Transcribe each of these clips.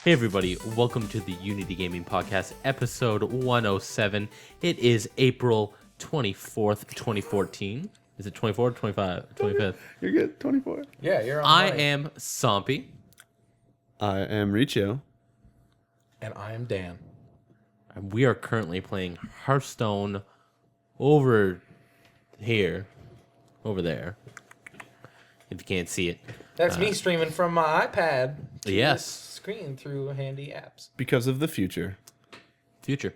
Hey everybody, welcome to the Unity Gaming Podcast, episode 107. It is April 24th, 2014. Is it 24th, 25, 25th? You're good, 24. Yeah, you're on. I right. am Somppi. I am Riccio. And I am Dan. And we are currently playing Hearthstone over here. Over there. If you can't see it. That's me streaming from my iPad. To Yes. this screen through handy apps. Because of the future. Future.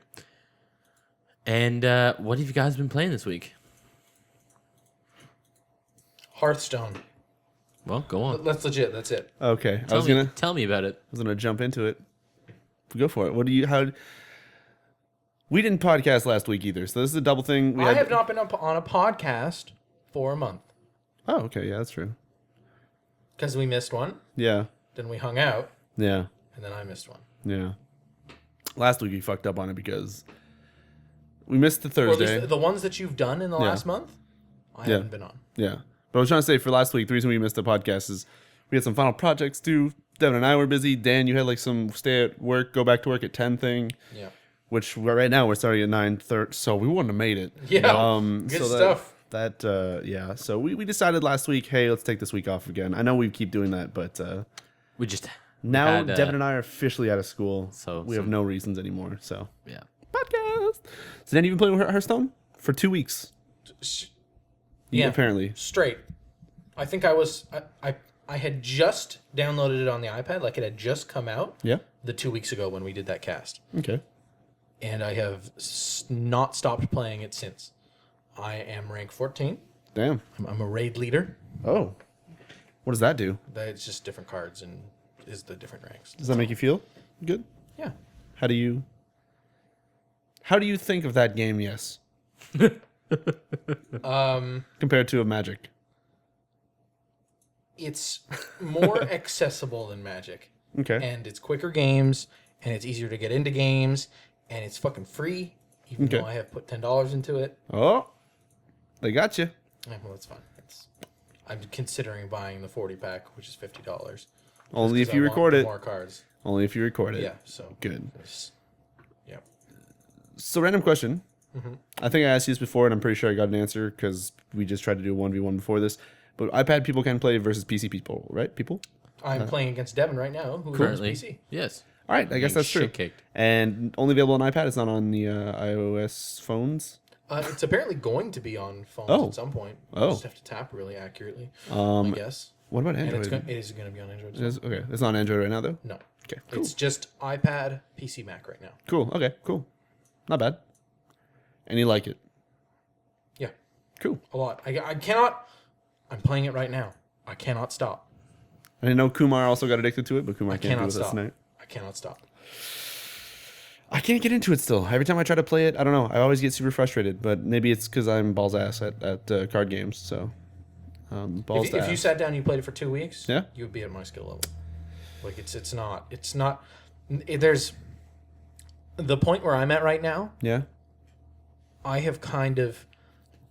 And what have you guys been playing this week? Hearthstone. Well, go on. That's legit. That's it. Okay, Tell me about it. I was gonna jump into it. Go for it. How? We didn't podcast last week either, so this is a double thing. I have not been on a podcast for a month Oh, okay, yeah, that's true. because we missed one. Yeah, Then we hung out, yeah, and then I missed one. yeah. Last week we fucked up on it because we missed the Or at Thursday. least the ones that you've done in the last month, I haven't been on. Yeah, but I was trying to say for last week, the reason we missed the podcast is we had some final projects due. Devin and I were busy. Dan, you had like some stay at work, go back to work at 10 thing. Yeah. Which right now we're starting at 9:30, so we wouldn't have made it. Yeah. Good so stuff. Yeah. So we decided last week, hey, let's take this week off again. I know we keep doing that, but We just now had, Devin and I are officially out of school, so we have no reasons anymore. So yeah. podcast. So then you've been playing Hearthstone for 2 weeks. Yeah. Apparently. Straight. I think I had just downloaded it on the iPad, like it had just come out. Yeah. The 2 weeks ago when we did that cast. Okay. And I have not stopped playing it since. I am rank 14. Damn. I'm a raid leader. Oh. What does that do? It's just different cards and is the different ranks. Does that make you feel good? Yeah. How do you think of that game? Yes. Compared to a Magic. It's more accessible than Magic. Okay. And it's quicker games, and it's easier to get into games, and it's fucking free, even though I have put $10 into it. Oh, they got you. Yeah, well, that's fine. I'm considering buying the 40 pack, which is $50. Only if I you want record it. More cards. Only if you record it. Yeah, so. Good. Yeah. So, random question. Mm-hmm. I think I asked you this before, and I'm pretty sure I got an answer because we just tried to do a 1v1 before this. But iPad people can play versus PC people, right? People? I'm playing against Devin right now, who Currently. runs PC. Yes. All right, I guess that's true. Shit kicked. And only available on iPad. It's not on the iOS phones. It's apparently going to be on phones at some point. Oh. Just have to tap really accurately, I guess. What about And Android? it is going to be on Android. It is? Okay, it's not on Android right now, though? No. Okay, cool. It's just iPad, PC, Mac right now. Cool, okay, cool. Not bad. And you like it? Yeah. Cool. A lot. I cannot... I'm playing it right now. I cannot stop. I didn't know Kumar also got addicted to it, but Kumar can't be cannot with us stop. tonight. I cannot stop. I can't get into it still. Every time I try to play it, I don't know. I always get super frustrated, but maybe it's because I'm balls ass at card games. So, balls If you ass. sat down and you played it for 2 weeks, Yeah. you would be at my skill level. Like, it's not... There's... The point where I'm at right now, Yeah. I have kind of...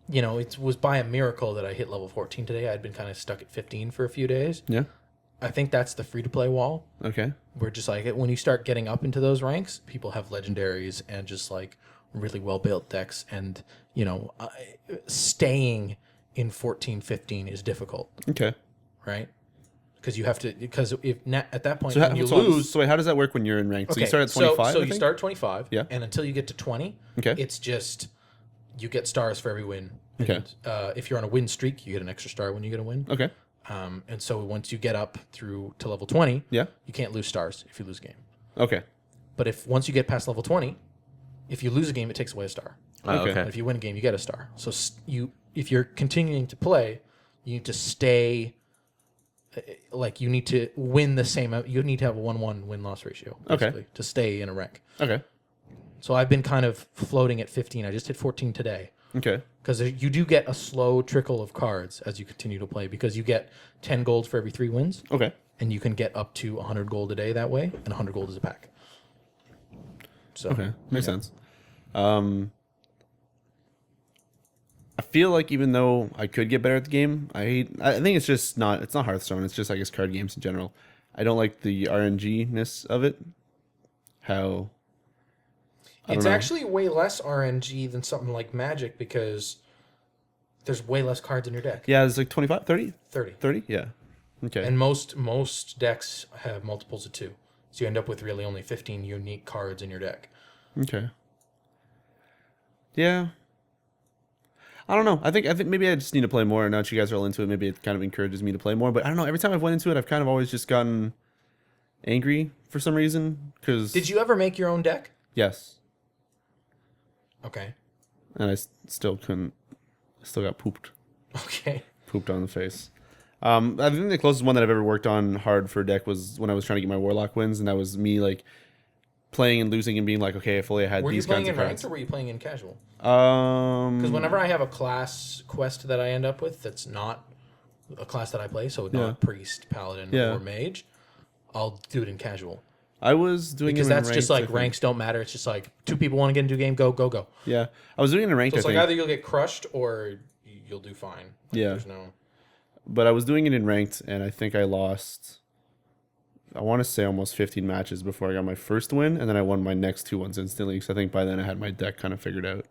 You know, it was by a miracle that I hit level 14 today. I had been kind of stuck at 15 for a few days. Yeah. I think that's the free-to-play wall. Okay. We're just like, when you start getting up into those ranks, people have legendaries and just like really well-built decks. And, you know, staying in 14, 15 is difficult, Okay. right? Because you have to, because at that point, So, when you lose. so wait, how does that work when you're in rank? So Okay, you start at 25. So I you think? start 25. Yeah. And until you get to 20, Okay. it's just, you get stars for every win. Okay. And, if you're on a win streak, you get an extra star when you get a win. Okay. And so once you get up through to level 20, Yeah. you can't lose stars if you lose a game. Okay. But once you get past level 20, if you lose a game, it takes away a star. Okay. And if you win a game, you get a star. So if you're continuing to play, you need to stay. Like you need to win the same. You need to have a 1-1 win-loss ratio basically to stay in a rank. Okay. So I've been kind of floating at 15. I just hit 14 today. Okay. Because you do get a slow trickle of cards as you continue to play, because you get 10 gold for every 3 wins. Okay. And you can get up to 100 gold a day that way, and 100 gold is a pack. So Okay. Makes sense. I feel like even though I could get better at the game, I think it's not Hearthstone. It's just I guess card games in general. I don't like the RNG-ness of it. How... It's actually way less RNG than something like Magic because there's way less cards in your deck. Yeah, it's like 25, 30? 30. 30? Yeah. Okay. And most decks have multiples of 2. So you end up with really only 15 unique cards in your deck. Okay. Yeah. I don't know. I think maybe I just need to play more. Now that you guys are all into it, maybe it kind of encourages me to play more. But I don't know. Every time I've went into it, I've kind of always just gotten angry for some reason. Did you ever make your own deck? Yes. Okay. And I still couldn't. Still got pooped. Okay. Pooped on the face. I think the closest one that I've ever worked on hard for a deck was when I was trying to get my Warlock wins, and that was me like playing and losing and being like, okay, if only I had these kinds of cards. Were you playing in ranked or were you playing in casual? Because whenever I have a class quest that I end up with that's not a class that I play, so not priest, paladin, or mage, I'll do it in casual. I was doing because it in that's ranked, just like ranks don't matter. It's just like 2 people want to get into a game, go. Yeah, I was doing it in ranked. So it's I like think. either you'll get crushed or you'll do fine. Like, Yeah. There's no. But I was doing it in ranked, and I think I lost. I want to say almost 15 matches before I got my first win, and then I won my next 2 ones instantly. Because I think by then I had my deck kind of figured out.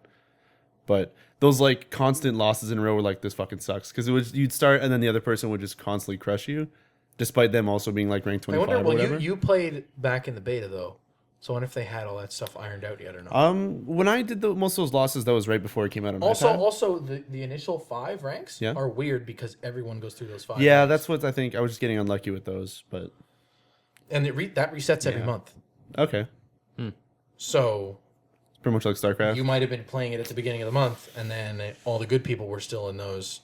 But those like constant losses in a row were like, this fucking sucks. Because you'd start, and then the other person would just constantly crush you, despite them also being like ranked 25 I wonder. or whatever. You played back in the beta though, so I wonder if they had all that stuff ironed out yet or not. When I did most of those losses, that was right before it came out on Also, iPad. the initial 5 ranks Yeah. are weird because everyone goes through those 5. Yeah, ranks. that's what I think. I was just getting unlucky with those, but and that resets every month. okay. So Pretty much like StarCraft. you might have been playing it at the beginning of the month, and then all the good people were still in those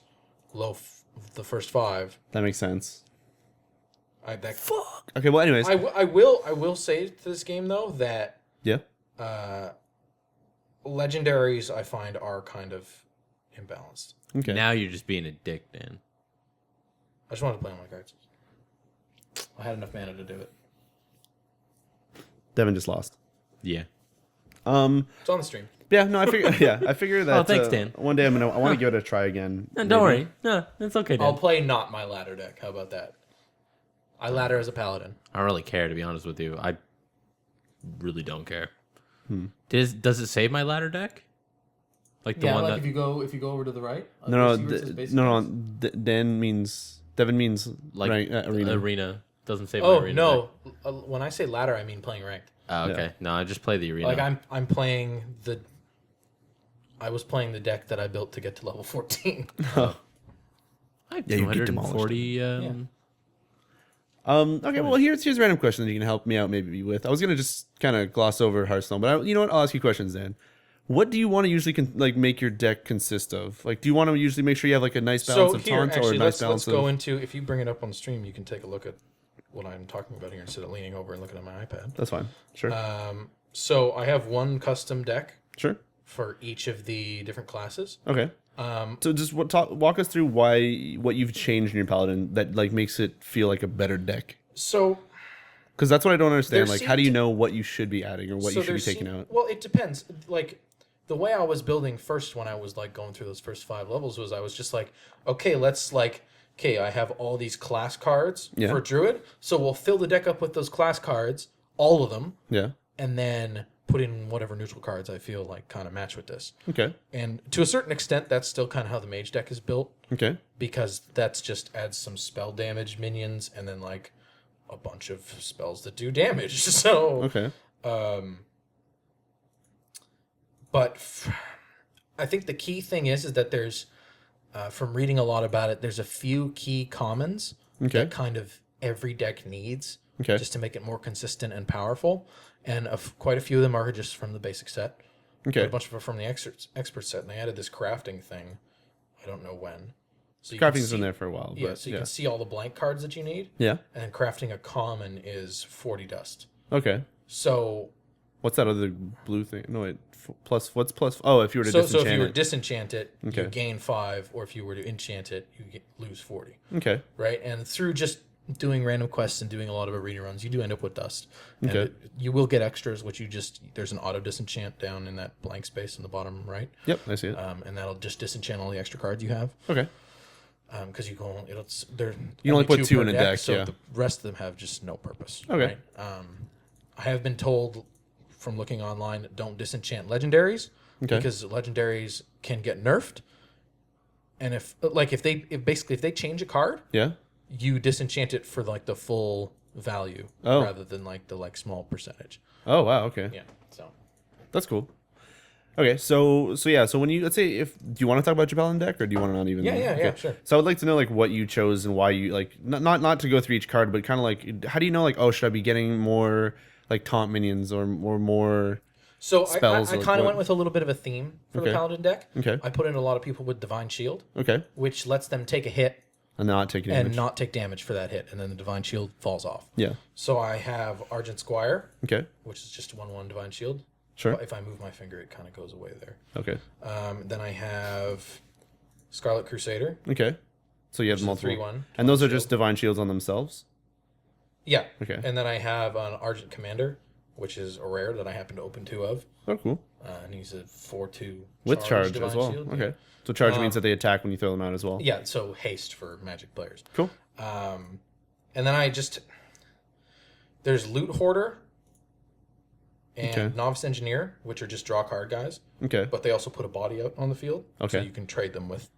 the first 5. That makes sense. Fuck. Okay, well, anyways. I will say to this game though that Yeah. legendaries I find are kind of imbalanced. Okay. Now you're just being a dick, Dan. I just wanted to play all my cards. I had enough mana to do it. Devin just lost. Yeah. It's on the stream. Yeah, no, I figure that thanks, Dan. one day I want to give it a try again. No, don't worry. No, it's okay, Dan. I'll play not my ladder deck. How about that? I ladder as a paladin. I don't really care, to be honest with you. I really don't care. Does it save my ladder deck? Like the one that... if you go over to the right. Devin means like rank, arena. Arena doesn't save my arena. Oh deck. no! When I say ladder, I mean playing ranked. Oh, okay. Yeah. No, I just play the arena. Like I'm playing the. I was playing the deck that I built to get to level 14. I have Yeah, you get demolished. 240. Okay, well, here's a random question that you can help me out maybe with. I was gonna just kind of gloss over Hearthstone, but you know what? I'll ask you questions then. What do you want to usually make your deck consist of? Like, do you want to usually make sure you have like a nice balance of taunts or a nice balance let's go into. If you bring it up on the stream, you can take a look at what I'm talking about here instead of leaning over and looking at my iPad. That's fine. Sure. So I have one custom deck Sure. for each of the different classes. Okay. So just walk us through what you've changed in your paladin that like makes it feel like a better deck. So, because that's what I don't understand. there Like, how do you seemed- know what you should be adding or what you should there be taking seem- out? Well, it depends. Like the way I was building first when I was like going through those first 5 levels was I was just like, okay, I have all these class cards Yeah. for Druid, so we'll fill the deck up with those class cards, all of them, Yeah. and then put in whatever neutral cards I feel like kind of match with this. Okay. And to a certain extent, that's still kind of how the mage deck is built, Okay. because that's just adds some spell damage minions and then like a bunch of spells that do damage. So, Okay. I think the key thing is that there's, from reading a lot about it, there's a few key commons Okay. that kind of every deck needs Okay. just to make it more consistent and powerful. And quite a few of them are just from the basic set. Okay. A bunch of them are from the expert set, and they added this crafting thing. I don't know when. So Crafting's been there for a while. Yeah, But so you can see all the blank cards that you need. Yeah. And then crafting a common is 40 dust. Okay. So What's that other blue thing? No, wait. What's plus? Oh, if you were to so disenchant if you were to it. disenchant it, Okay. you gain 5, or if you were to enchant it, you lose 40. Okay. Right? And through just doing random quests and doing a lot of arena runs, you do end up with dust. And Okay. you will get extras, which there's an auto disenchant down in that blank space in the bottom right. Yep, I see it. And that'll just disenchant all the extra cards you have. Okay. because you can they're You only put two per in a deck, so yeah. the rest of them have just no purpose. Okay. Right? I have been told from looking online, don't disenchant legendaries because legendaries can get nerfed, and if they change a card, Yeah. you disenchant it for like the full value rather than like the small percentage. Oh wow. Okay. Yeah. So That's cool. Okay, so when you do you want to talk about your paladin deck or do you want to not even? Yeah, sure. So I would like to know like what you chose and why you like not to go through each card, but kind of like how do you know like, oh, should I be getting more like taunt minions or more So spells? I kind of went with a little bit of a theme for the paladin deck. Okay. I put in a lot of people with divine shield. Okay. Which lets them take a hit And not taking damage. and not take damage for that hit, and then the divine shield falls off. Yeah. So I have Argent Squire, Okay. which is just 1/1 divine shield. Sure. If I move my finger, it kind of goes away there. Okay. Then I have Scarlet Crusader. Okay. So you have Which is a multiple. 3/1 And those are shield. just divine shields on themselves? Yeah. Okay. And then I have an Argent Commander, which is a rare that I happen to open 2 of. Oh, cool. And he's a 4/2 With charge divine as well. shield. Okay. So charge means that they attack when you throw them out as well. Yeah, so haste for Magic players. Cool. And then there's Loot Hoarder and Novice Engineer, which are just draw card guys. Okay. But they also put a body out on the field. Okay. So you can trade them with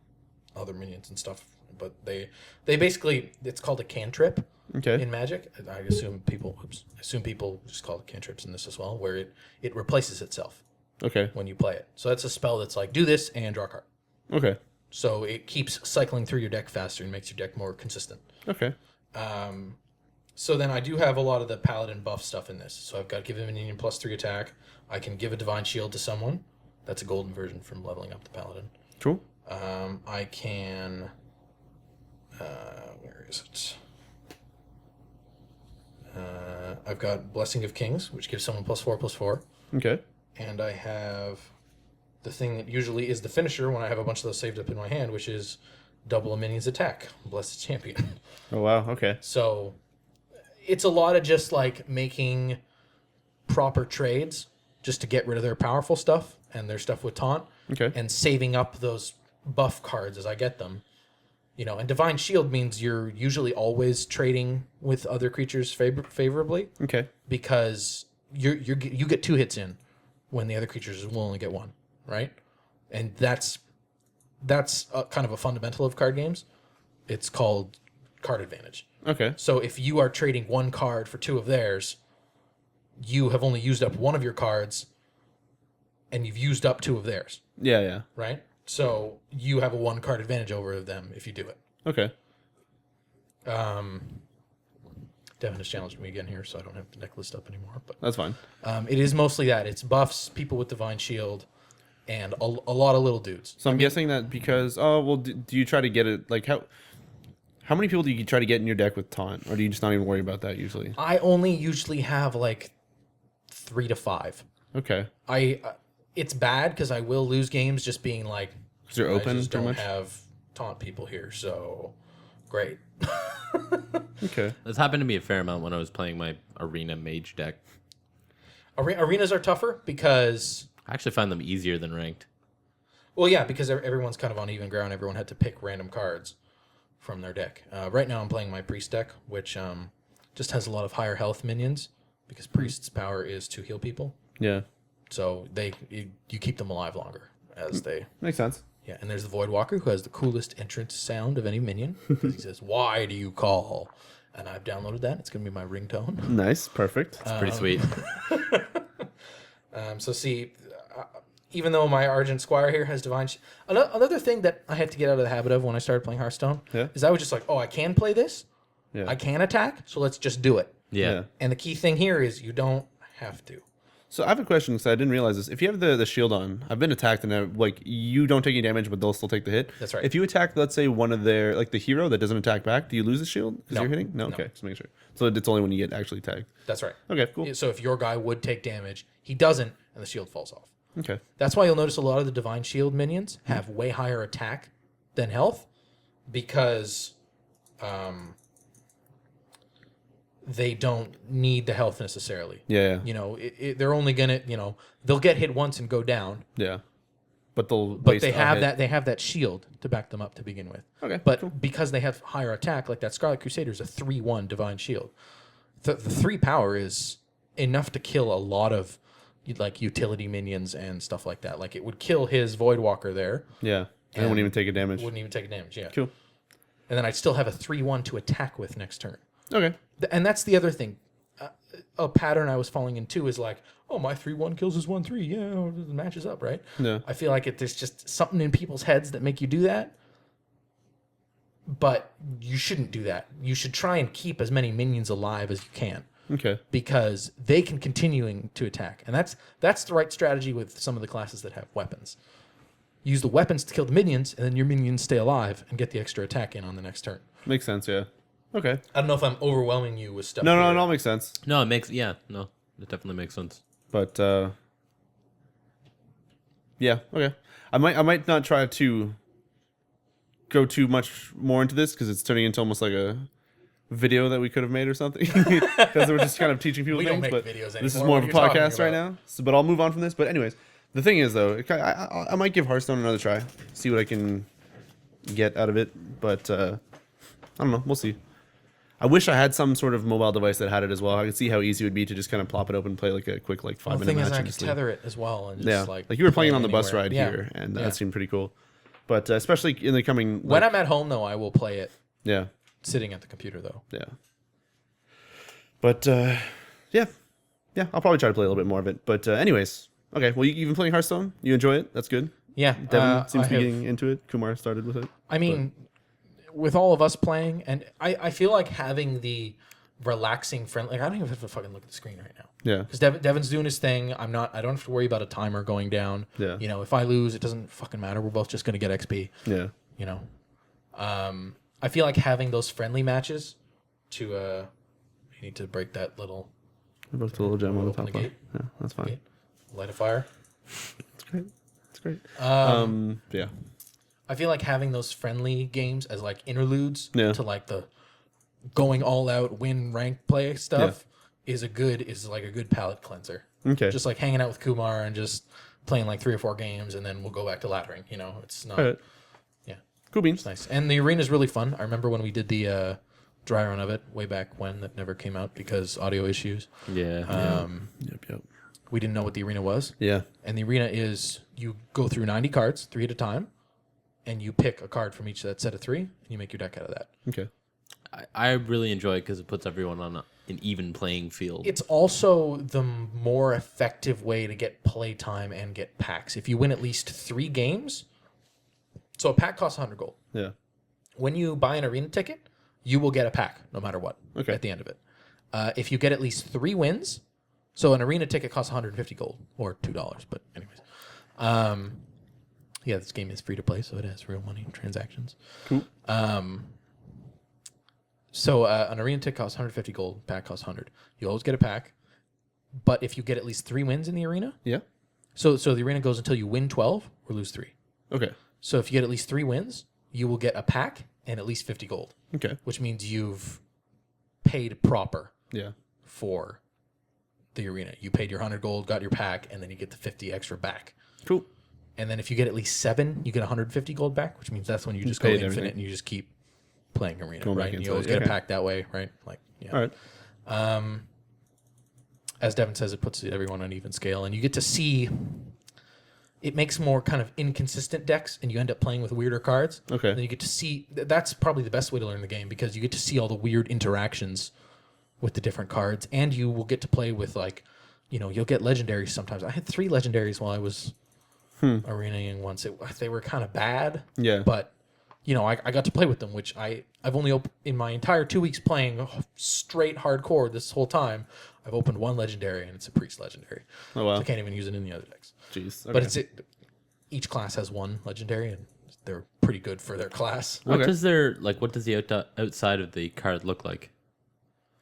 other minions and stuff. But they basically, it's called a cantrip Okay. in Magic. I assume people just call it cantrips in this as well, where it replaces itself Okay. when you play it. So that's a spell that's like, do this and draw a card. Okay. So it keeps cycling through your deck faster and makes your deck more consistent. Okay. So then I do have a lot of the paladin buff stuff in this. So I've got give a minion +3 attack. I can give a divine shield to someone. That's a golden version from leveling up the paladin. Cool. I can. Where is it? I've got Blessing of Kings, which gives someone +4/+4, Okay. and I have the thing that usually is the finisher when I have a bunch of those saved up in my hand, which is double a minion's attack, Blessed Champion. Oh wow. Okay. So it's a lot of just like making proper trades just to get rid of their powerful stuff and their stuff with taunt, Okay. and saving up those buff cards as I get them. And Divine Shield means you're usually always trading with other creatures favorably Okay. because you get 2 hits in when the other creatures will only get 1, right? And that's kind of a fundamental of card games. It's called card advantage. Okay. So if you are trading 1 card for 2 of theirs, you have only used up 1 of your cards, and you've used up 2 of theirs, Yeah. Yeah. right? So you have a 1 card advantage over them if you do it. Okay. Devin has challenged me again here, so I don't have the deck list up anymore. But That's fine. it is mostly that. It's buffs, people with Divine Shield, and a lot of little dudes. So I'm guessing that because do you try to get it like how many people do you try to get in your deck with taunt, or do you just not even worry about that usually? I only usually have like 3 to 5. Okay. It's bad because I will lose games just being like, Because you're I open just pretty don't much. have taunt people here, so great. Okay. This happened to me a fair amount when I was playing my arena mage deck. Arenas are tougher because, I actually find them easier than ranked. well, yeah, because everyone's kind of on even ground. Everyone had to pick random cards from their deck. Right now I'm playing my priest deck, which just has a lot of higher health minions because priest's power is to heal people. Yeah. So you keep them alive longer as they... Makes sense. Yeah, and there's the Void Walker, who has the coolest entrance sound of any minion. Because he says, "Why do you call?" And I've downloaded that. It's going to be my ringtone. Nice. Perfect. It's pretty sweet. So see, even though my Argent Squire here has Divine... Another thing that I had to get out of the habit of when I started playing Hearthstone is I was just like, oh, I can play this. Yeah. I can attack, so let's just do it. Yeah. And the key thing here is you don't have to. So I have a question because I didn't realize this. If you have the shield on, I've been attacked and like you don't take any damage, but they'll still take the hit. That's right. If you attack, let's say one of their like the hero that doesn't attack back, do you lose the shield because No. you're hitting? No. Okay, just make sure. So it's only when you get actually tagged. That's right. Okay, cool. So if your guy would take damage, he doesn't, and the shield falls off. Okay. That's why you'll notice a lot of the Divine Shield minions have way higher attack than health because they don't need the health necessarily. Yeah. They're only going to, they'll get hit once and go down, Yeah. But they'll But waste they a have hit. they have that shield to back them up to begin with. Okay, But cool. because they have higher attack, like that Scarlet Crusader is a 3/1 divine shield. The 3 power is enough to kill a lot of like utility minions and stuff like that. Like it would kill his Voidwalker there. Yeah. And it wouldn't even take a damage. Wouldn't even take a damage, yeah. Cool. And then I'd still have a 3/1 to attack with next turn. Okay. And that's the other thing. A pattern I was falling into is like, oh, my 3/1 kills his 1/3. Yeah, it matches up, right? Yeah. I feel like there's just something in people's heads that make you do that. But you shouldn't do that. You should try and keep as many minions alive as you can. Okay. Because they can continuing to attack. And that's the right strategy with some of the classes that have weapons. Use the weapons to kill the minions, and then your minions stay alive and get the extra attack in on the next turn. Makes sense, yeah. Okay. I don't know if I'm overwhelming you with stuff. No, here. it all makes sense. No, it makes it definitely makes sense. But yeah, okay. I might not try to go too much more into this because it's turning into almost like a video that we could have made or something. Because we're just kind of teaching people We things. don't make but videos this is anymore. more What of a are you talking podcast right about? now. So, but I'll move on from this. But anyways, the thing is though, I might give Hearthstone another try, see what I can get out of it. But I don't know. We'll see. I wish I had some sort of mobile device that had it as well. I could see how easy it would be to just kind of plop it open and play like a quick 5 Well, the minute thing match. is, I and could just leave. tether it as well, and just Yeah, like you were playing play on the bus anywhere. ride Yeah. here, and Yeah. that seemed pretty cool. But especially in the coming, When I'm at home, though, I will play it yeah, sitting at the computer, though. yeah. But yeah, I'll probably try to play a little bit more of it. But anyways, okay. Well, you've been playing Hearthstone. You enjoy it. That's good. Yeah, Devin seems I to be have- getting into it. Kumar started with it. I mean, with all of us playing, and I feel like having the relaxing friend. Like I don't even have to fucking look at the screen right now. Yeah, Because Devin's doing his thing. I don't have to worry about a timer going down. Yeah. You know, if I lose, it doesn't fucking matter. We're both just gonna get XP. yeah. You know. I feel like having those friendly matches to you need to break that little I broke the little gem on the Open top the left. gate. Yeah, that's fine. gate, light a fire. It's great. It's great. Yeah. I feel like having those friendly games as like interludes Yeah. to like the going all out win rank play stuff is like a good palate cleanser. Okay. Just like hanging out with Kumar and just playing like 3 or 4 games and then we'll go back to laddering. You know, it's not All right. yeah, Cool beans. it's nice. And the arena's really fun. I remember when we did the dry run of it way back when that never came out because audio issues. Yeah. Yep. We didn't know what the arena was. Yeah. And the arena is you go through 90 cards, 3 at a time, and you pick a card from each of that set of 3, and you make your deck out of that. Okay. I really enjoy it because it puts everyone on an even playing field. It's also the more effective way to get play time and get packs. If you win at least 3 games, so a pack costs 100 gold. Yeah. When you buy an arena ticket, you will get a pack no matter what Okay. at the end of it. If you get at least 3 wins, so an arena ticket costs 150 gold or $2, but anyways. Yeah, this game is free to play, so it has real money transactions. Cool. So an arena ticket costs 150 gold, pack costs 100. You always get a pack, but if you get at least 3 wins in the arena, Yeah. so the arena goes until you win 12 or lose 3. Okay. So if you get at least 3 wins, you will get a pack and at least 50 gold, Okay. which means you've paid proper Yeah. for the arena. You paid your 100 gold, got your pack, and then you get the 50 extra back. Cool. And then if you get at least 7, you get 150 gold back, which means that's when you just go paid infinite everything. and you just keep playing arena, Going back right? And into you always it, get okay. a pack that way, right? Like, yeah. All right. As Devin says, it puts everyone on even scale, and you get to see. It makes more kind of inconsistent decks, and you end up playing with weirder cards. Okay. And then you get to see. That's probably the best way to learn the game because you get to see all the weird interactions with the different cards, and you will get to play with like, you'll get legendaries sometimes. I had 3 legendaries while I was arenaing once. They were kind of bad. Yeah. But I got to play with them, which I've only in my entire 2 weeks playing straight hardcore this whole time. I've opened 1 legendary, and it's a priest legendary. Oh wow. So I can't even use it in the other decks. Jeez. Okay. But each class has 1 legendary, and they're pretty good for their class. What Okay. does the outside of the card look like?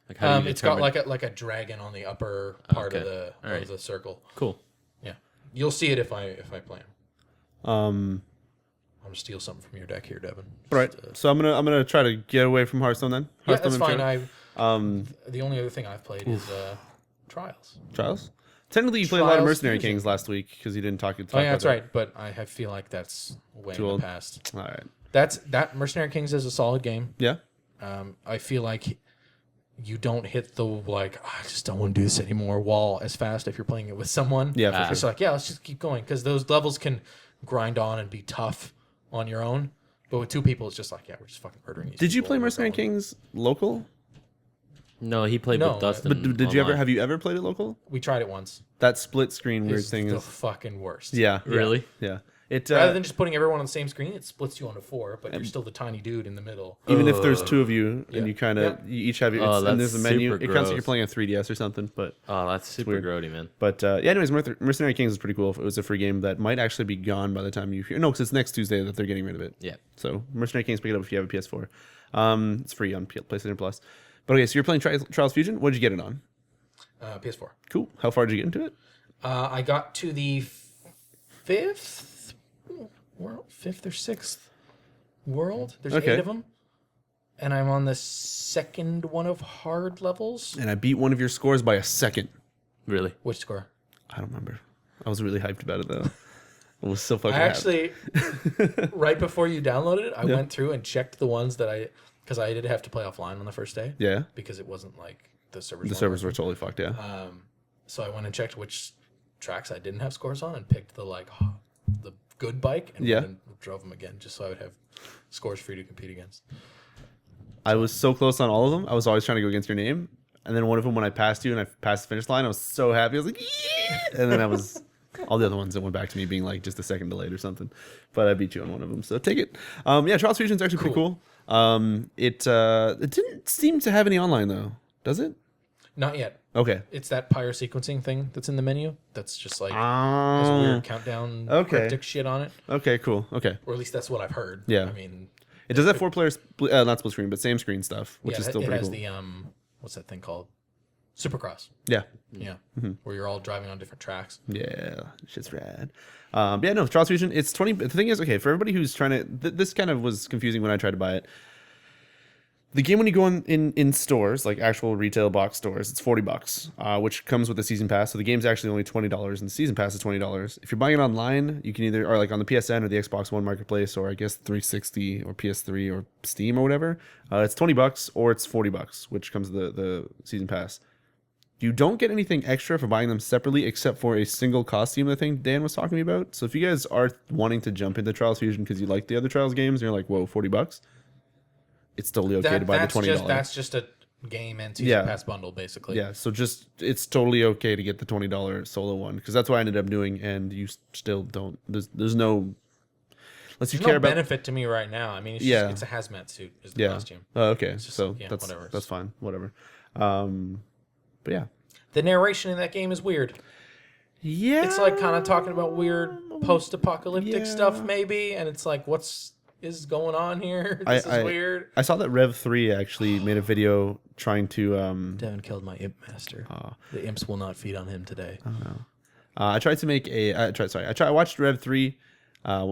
Like how do you It's got determine- like a dragon on the upper part of Okay. the All right. circle. cool. Yeah, you'll see it if I play them. Um. I'm gonna steal something from your deck here, Devin. Right. So I'm gonna try to get away from Hearthstone then. Yeah, Hearthstone that's and fine. Trials? The only other thing I've played is Trials. Trials. Technically, you played a lot of Trials Mercenary Fusion. Kings last week because you didn't talk Oh about yeah, that's that. right. But I feel like that's way Too in old? the past. All right. That Mercenary Kings is a solid game. Yeah. I feel like you don't hit the I just don't want to do this anymore wall as fast if you're playing it with someone. Yeah, for It's sure. like, yeah, let's just keep going because those levels can grind on and be tough on your own. But with 2 people, it's just like, yeah, we're just fucking murdering these Did you people play and we're Mercenary going. Kings local? No, he played No, with Dustin. But did you ever online. have you ever played it local? We tried it once. That split screen weird It's thing the is fucking worst. yeah. Really? Yeah. It Rather than just putting everyone on the same screen, it splits you onto 4, but you're still the tiny dude in the middle. even if there's 2 of you and Yeah. you kind of Yep. you each have your Oh, and there's a that's menu. super It counts like you're gross. playing a 3DS or something, but Oh, that's super weird. grody, man. yeah. Anyways, Mercenary Kings is pretty cool. It was a free game that might actually be gone by the time you hear. No, because it's next Tuesday that they're getting rid of it. Yeah. So Mercenary Kings, pick it up if you have a PS4. It's free on PlayStation Plus. But okay, so you're playing Trials Fusion. What did you get it on? PS4. Cool. How far did you get into it? I got to the 5th world, 5th or 6th world. There's Okay. 8 of them, and I'm on the 2nd one of hard levels. And I beat one of your scores by a second. Really? Which score? I don't remember. I was really hyped about it though. I was so fucking I happy. actually, right before you downloaded it, I went through and checked the ones that because I did have to play offline on the first day. Yeah. Because it wasn't like the servers. The weren't servers working. were totally fucked. Yeah. So I went and checked which tracks I didn't have scores on and picked the the good bike and Yeah. went and drove them again just so I would have scores for you to compete against. I was so close on all of them. I was always trying to go against your name. And then one of them, when I passed you and I passed the finish line, I was so happy. I was like, yeah! And then I was all the other ones that went back to me being like just a second delayed or something. But I beat you on one of them, so take it. Yeah, Trials Fusion is actually pretty cool. It didn't seem to have any online though, does it? Not yet. Okay. It's that pyro sequencing thing that's in the menu. That's just like has weird countdown cryptic shit on it. Okay, cool. Okay. Or at least that's what I've heard. Yeah. I mean, It does have 4 players, not split screen, but same screen stuff, which is still it pretty has cool. the what's that thing called? Supercross. Yeah. Yeah. Mm-hmm. Where you're all driving on different tracks. Yeah, shit's rad. Yeah, no, Trials Fusion, it's 20. The thing is, okay, for everybody who's trying to, this kind of was confusing when I tried to buy it. The game, when you go in stores, like actual retail box stores, it's $40, which comes with the season pass. So the game's actually only $20, and the season pass is $20. If you're buying it online, you can either, or like on the PSN or the Xbox One marketplace, or I guess 360 or PS3 or Steam or whatever, it's $20 or it's $40, which comes with the season pass. You don't get anything extra for buying them separately except for a single costume, I think Dan was talking to me about. So if you guys are wanting to jump into Trials Fusion because you like the other Trials games and you're like, whoa, $40, it's totally okay to buy the $20. That's just a game and season pass bundle, basically. Yeah, so just, it's totally okay to get the $20 solo one because that's what I ended up doing, and you still don't, there's no, unless you There's care no about, benefit to me right now. I mean, it's Yeah. just, it's a hazmat suit is the costume. Oh, okay, just- so yeah, that's whatever. that's fine, whatever. But yeah. The narration in that game is weird. Yeah. It's like kind of talking about weird post-apocalyptic Yeah. stuff, maybe, and it's like, what's is going on here? This is weird. I saw that Rev3 actually made a video trying to Devin killed my imp master. The imps will not feed on him today. I tried to make I watched Rev3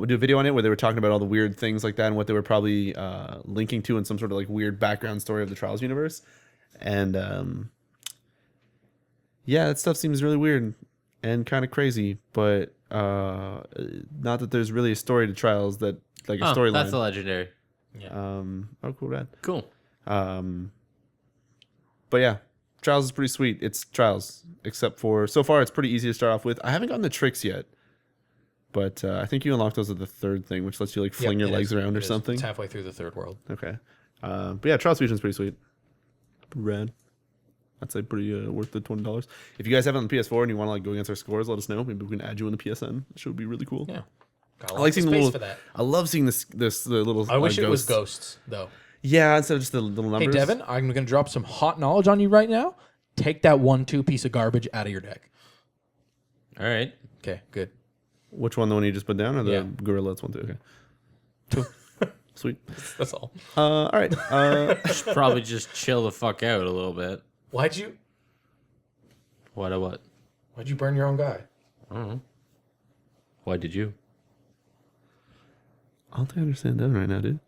do a video on it where they were talking about all the weird things like that and what they were probably linking to in some sort of like weird background story of the Trials universe. And yeah, that stuff seems really weird and kind of crazy, but not that there's really a story to Trials that like a storyline. That's a legendary. Oh, cool, rad. Cool. But yeah, Trials is pretty sweet. It's Trials, except for so far it's pretty easy to start off with. I haven't gotten the tricks yet, but I think you unlock those at the 3rd thing, which lets you like fling your legs around or something. It's halfway through the 3rd world. Okay. But yeah, Trials Fusion is pretty sweet. Rad. I'd say pretty worth the $20. If you guys have it on the PS4 and you want to like go against our scores, let us know. Maybe we can add you in the PSN. It should be really cool. Yeah. Got a I lot like of seeing the space little. for that. I love seeing the little. I wish it was ghosts. ghosts, though. Yeah, instead of just the little Hey, numbers. Devin, I'm going to drop some hot knowledge on you right now. Take that 1/2 piece of garbage out of your deck. All right. Okay, good. Which one? The one you just put down, or the Yeah. gorilla? That's one too. Okay. Cool. Sweet. That's all. All right. Should probably just chill the fuck out a little bit. Why'd you What? burn your own guy? I don't know. Why did you? I don't think I understand Devin right now, dude.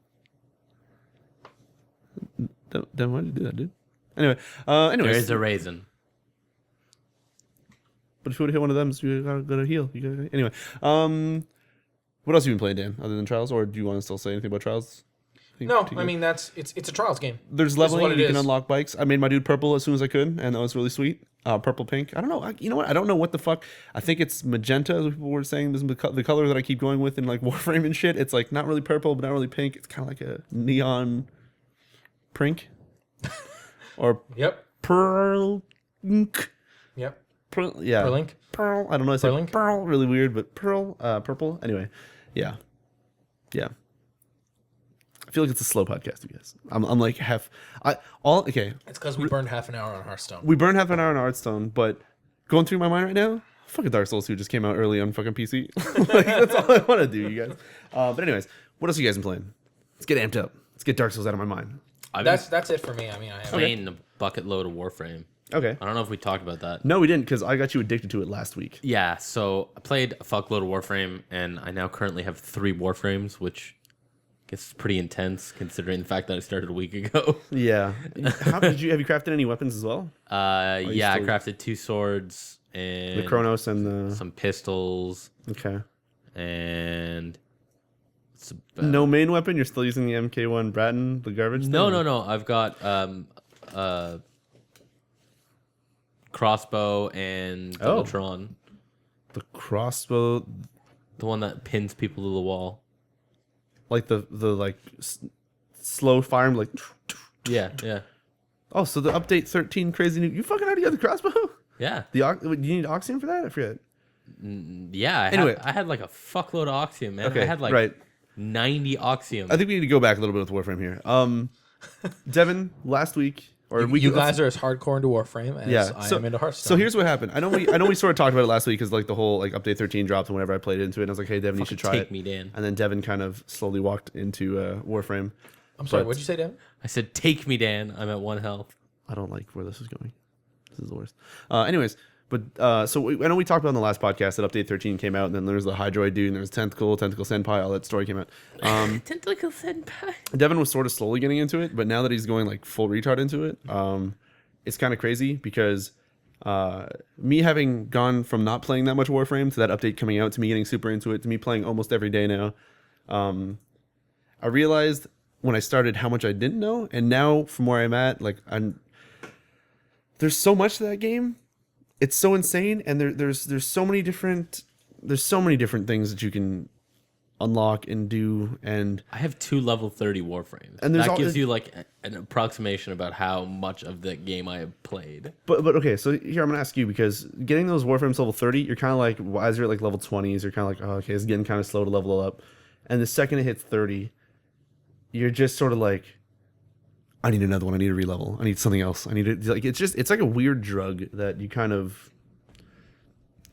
Devin, why'd you do that, dude? Anyway, There anyways. is a raisin. But if you would hit one of them, you gotta heal. Anyway. What else have you been playing, Dan? Other than Trials, or do you want to still say anything about Trials? No, I mean it's a Trials game. There's leveling. You can unlock bikes. I made my dude purple as soon as I could, and that was really sweet. Purple, pink. I don't know. You know what? I don't know what the fuck. I think it's magenta. As people were saying, this is the color that I keep going with in like Warframe and shit. It's like not really purple, but not really pink. It's kind of like a neon pink, or Yep. pearl. Yep. Pearl, yeah. Perlink. Pearl. I don't know. I said pearl. Really weird, but pearl. Purple. Anyway, yeah. I feel like it's a slow podcast, you guys. I'm like okay. It's because we burned half an hour on Hearthstone. We burned half an hour on Hearthstone, but going through my mind right now, fucking Dark Souls 2 just came out early on fucking PC. Like, that's all I want to do, you guys. But anyways, what else have you guys been playing? Let's get amped up. Let's get Dark Souls out of my mind. That's it for me. I mean, I have playing a bucket load of Warframe. Okay. I don't know if we talked about that. No, we didn't, because I got you addicted to it last week. Yeah, so I played a fuckload of Warframe, and I now currently have 3 Warframes, which is pretty intense considering the fact that I started a week ago. Yeah. Have you crafted any weapons as well? Yeah, I crafted 2 swords and the Chronos and some pistols. Okay. And no main weapon. You're still using the MK1 Bratton, the garbage. No. I've got crossbow and Doubletron. The crossbow, the one that pins people to the wall. Like the slow fire, like yeah. Oh, so the update 13 crazy new. You fucking already got the crossbow? Yeah. Do you need Oxium for that? I forget. Yeah. Anyway, I had like a fuckload of Oxium, man. Okay, I had like 90 Oxium. I think we need to go back a little bit with Warframe here. Devin, last week you guys are as hardcore into Warframe as I am into Hearthstone. So here's what happened. I know we sort of talked about it last week because like the whole like update 13 dropped and whenever I played into it, and I was like, hey Devin, you should try it. Take me, Dan. And then Devin kind of slowly walked into Warframe. I'm sorry, what'd you say, Devin? I said, take me, Dan. I'm at 1 health. I don't like where this is going. This is the worst. Anyways, but I know we talked about in the last podcast that update 13 came out, and then there was the Hydroid dude, and there was Tentacle Senpai, all that story came out. Tentacle Senpai. Devin was sort of slowly getting into it, but now that he's going like full retard into it, it's kind of crazy because me having gone from not playing that much Warframe to that update coming out to me getting super into it to me playing almost every day now, I realized when I started how much I didn't know, and now from where I'm at, like there's so much to that game. It's so insane, and there's so many different things that you can unlock and do, and I have 2 level 30 Warframes, and that gives you like an approximation about how much of the game I have played. But okay, so here I'm gonna ask you, because getting those Warframes level 30, you're kind of like, as you're at like level 20s, you're kind of like, oh, okay, it's getting kind of slow to level up, and the second it hits 30, you're just sort of like, I need another one. I need a re-level. I need something else. I need to, like, it's like a weird drug that you kind of,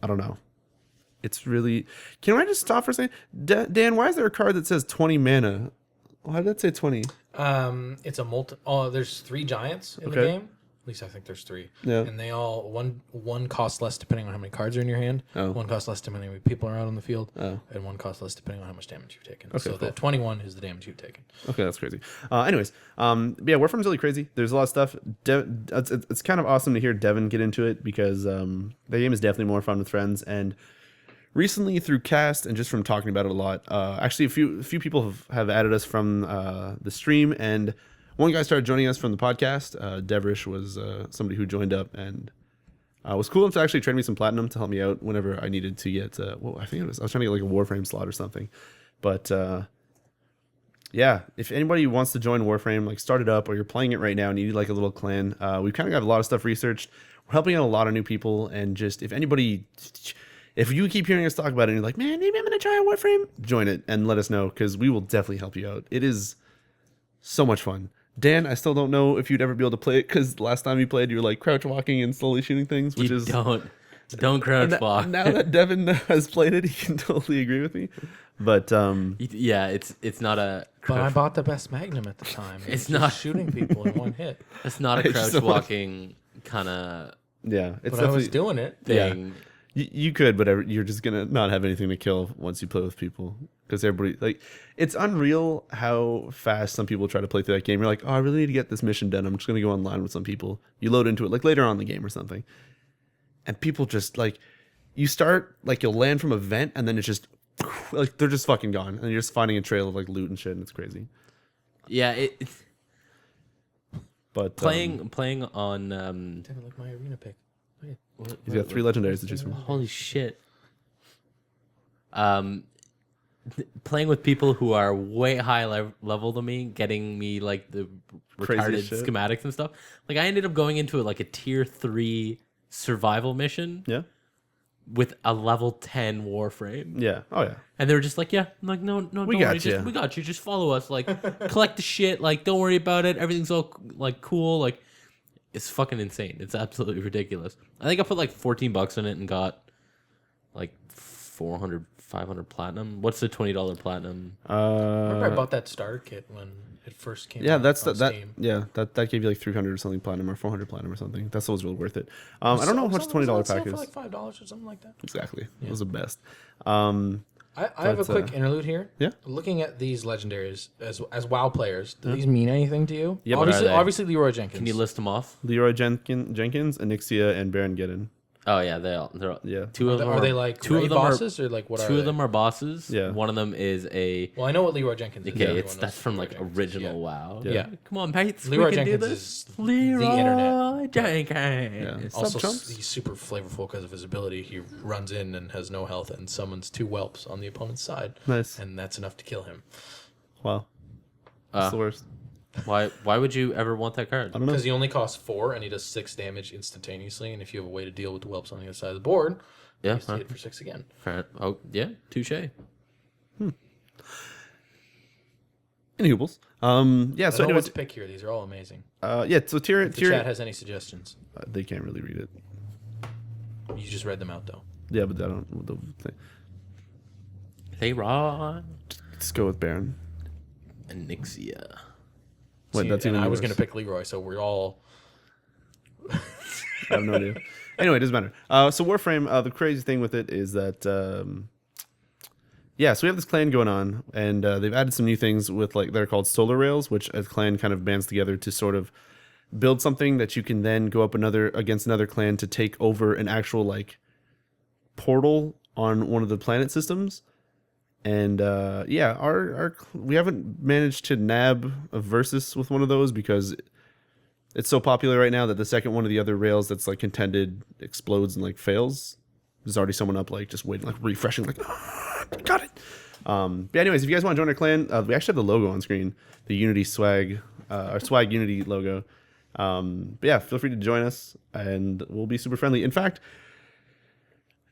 I don't know. It's really, can I just stop for a second? Dan, why is there a card that says 20 mana? Why did that say 20? It's a there's 3 giants in the game. At least I think there's 3. Yeah. And they all, one costs less depending on how many cards are in your hand. Oh. One costs less depending on how many people are out on the field. Oh. And one costs less depending on how much damage you've taken. Okay, so cool. that 21 is the damage you've taken. Okay, that's crazy. Anyways, yeah, Warframe's really crazy. There's a lot of stuff. It's kind of awesome to hear Devin get into it, because the game is definitely more fun with friends. And recently through cast and just from talking about it a lot, actually a few people have added us from the stream, and one guy started joining us from the podcast. Devrish was somebody who joined up and was cool enough to actually trade me some platinum to help me out whenever I needed to get I was trying to get like a Warframe slot or something. But yeah, if anybody wants to join Warframe, like start it up, or you're playing it right now and you need like a little clan, we've kind of got a lot of stuff researched. We're helping out a lot of new people, and just if you keep hearing us talk about it and you're like, man, maybe I'm going to try a Warframe, join it and let us know, because we will definitely help you out. It is so much fun. Dan, I still don't know if you'd ever be able to play it, because last time you played, you were like crouch walking and slowly shooting things, which is... Don't crouch walk. Now that Devin has played it, he can totally agree with me. But yeah, it's not a... But I bought the best Magnum at the time. It's not shooting people in one hit. It's not a crouch walking kind of... Yeah, it's but I was doing it. Thing. Yeah. You could, but you're just gonna not have anything to kill once you play with people, because everybody, like, it's unreal how fast some people try to play through that game. You're like, oh, I really need to get this mission done. I'm just gonna go online with some people. You load into it like later on in the game or something, and people just like, you start like you'll land from a vent and then it's just like they're just fucking gone and you're just finding a trail of like loot and shit and it's crazy. Yeah, But playing on Devin, look my arena pick. he's got 3 legendaries to choose from. holy shit. Playing with people who are way high level than me, getting me like the Crazy retarded shit. schematics and stuff. Like I ended up going into like a tier 3 survival mission Yeah. with a level 10 warframe. Yeah. Oh yeah. And they were just like, yeah. I'm like, no, don't got worry. you. Just, we got you. Just follow us. Like, collect the shit. Like, don't worry about it. Everything's all like cool. Like, it's fucking insane. It's absolutely ridiculous. I think I put like $14 in it and got like 400, 500 platinum. What's the $20 platinum? Remember I bought that starter kit when it first came Yeah, out that's on that. Steam. Yeah, that gave you like 300 or something platinum or 400 platinum or something. That's what was really worth it. I don't know how much the $20 pack for is. like $5 or something like that. Exactly, Yeah. it was the best. I have a quick interlude here. Yeah. Looking at these legendaries as WoW players, do these mean anything to you? Yeah, what are they? Obviously Leroy Jenkins. Can you list them off? Leroy Jenkins, Anixia, and Baron Geddon. Oh yeah, they're all. Yeah. Two of them Are they like two raid of them bosses or like what? Two are of them are bosses. Yeah. One of them is a. Well, I know what Leroy Jenkins is. Okay, Everyone it's knows that's from Leroy like Jenkins is, original yeah. WoW. Yeah. Come on, mates. Leroy we can Jenkins do this. is the Leroy internet. Jenkins. Also, chumps? he's super flavorful because of his ability. He runs in and has no health and summons 2 whelps on the opponent's side. Nice. And that's enough to kill him. Wow. That's the worst. Why would you ever want that card? I don't know. Because he only costs 4 and he does 6 damage instantaneously. And if you have a way to deal with the whelps on the other side of the board, Yeah. you hit for 6 again. Fair. Oh yeah, touche. Any hoobles. Yeah. I So don't know what anyways, to pick here. These are all amazing. yeah. So If the tier. chat has any suggestions, They can't really read it. you just read them out though. Yeah, but I don't. They raw. Let's go with Baron. Anixia. Wait, See, that's and even I was worse. going to pick Leroy, so we're all. I have no idea. Anyway, it doesn't matter. So Warframe, the crazy thing with it is that, yeah, so we have this clan going on, and they've added some new things with like they're called solar rails, which a clan kind of bands together to sort of build something that you can then go up against another clan to take over an actual like portal on one of the planet systems. And yeah, our we haven't managed to nab a versus with one of those because it's so popular right now that the second one of the other rails that's like contended explodes and like fails. There's already someone up like just waiting, like refreshing, like got it. But anyways, if you guys want to join our clan, we actually have the logo on screen, the Unity swag, our swag Unity logo. But yeah, feel free to join us, and we'll be super friendly. In fact,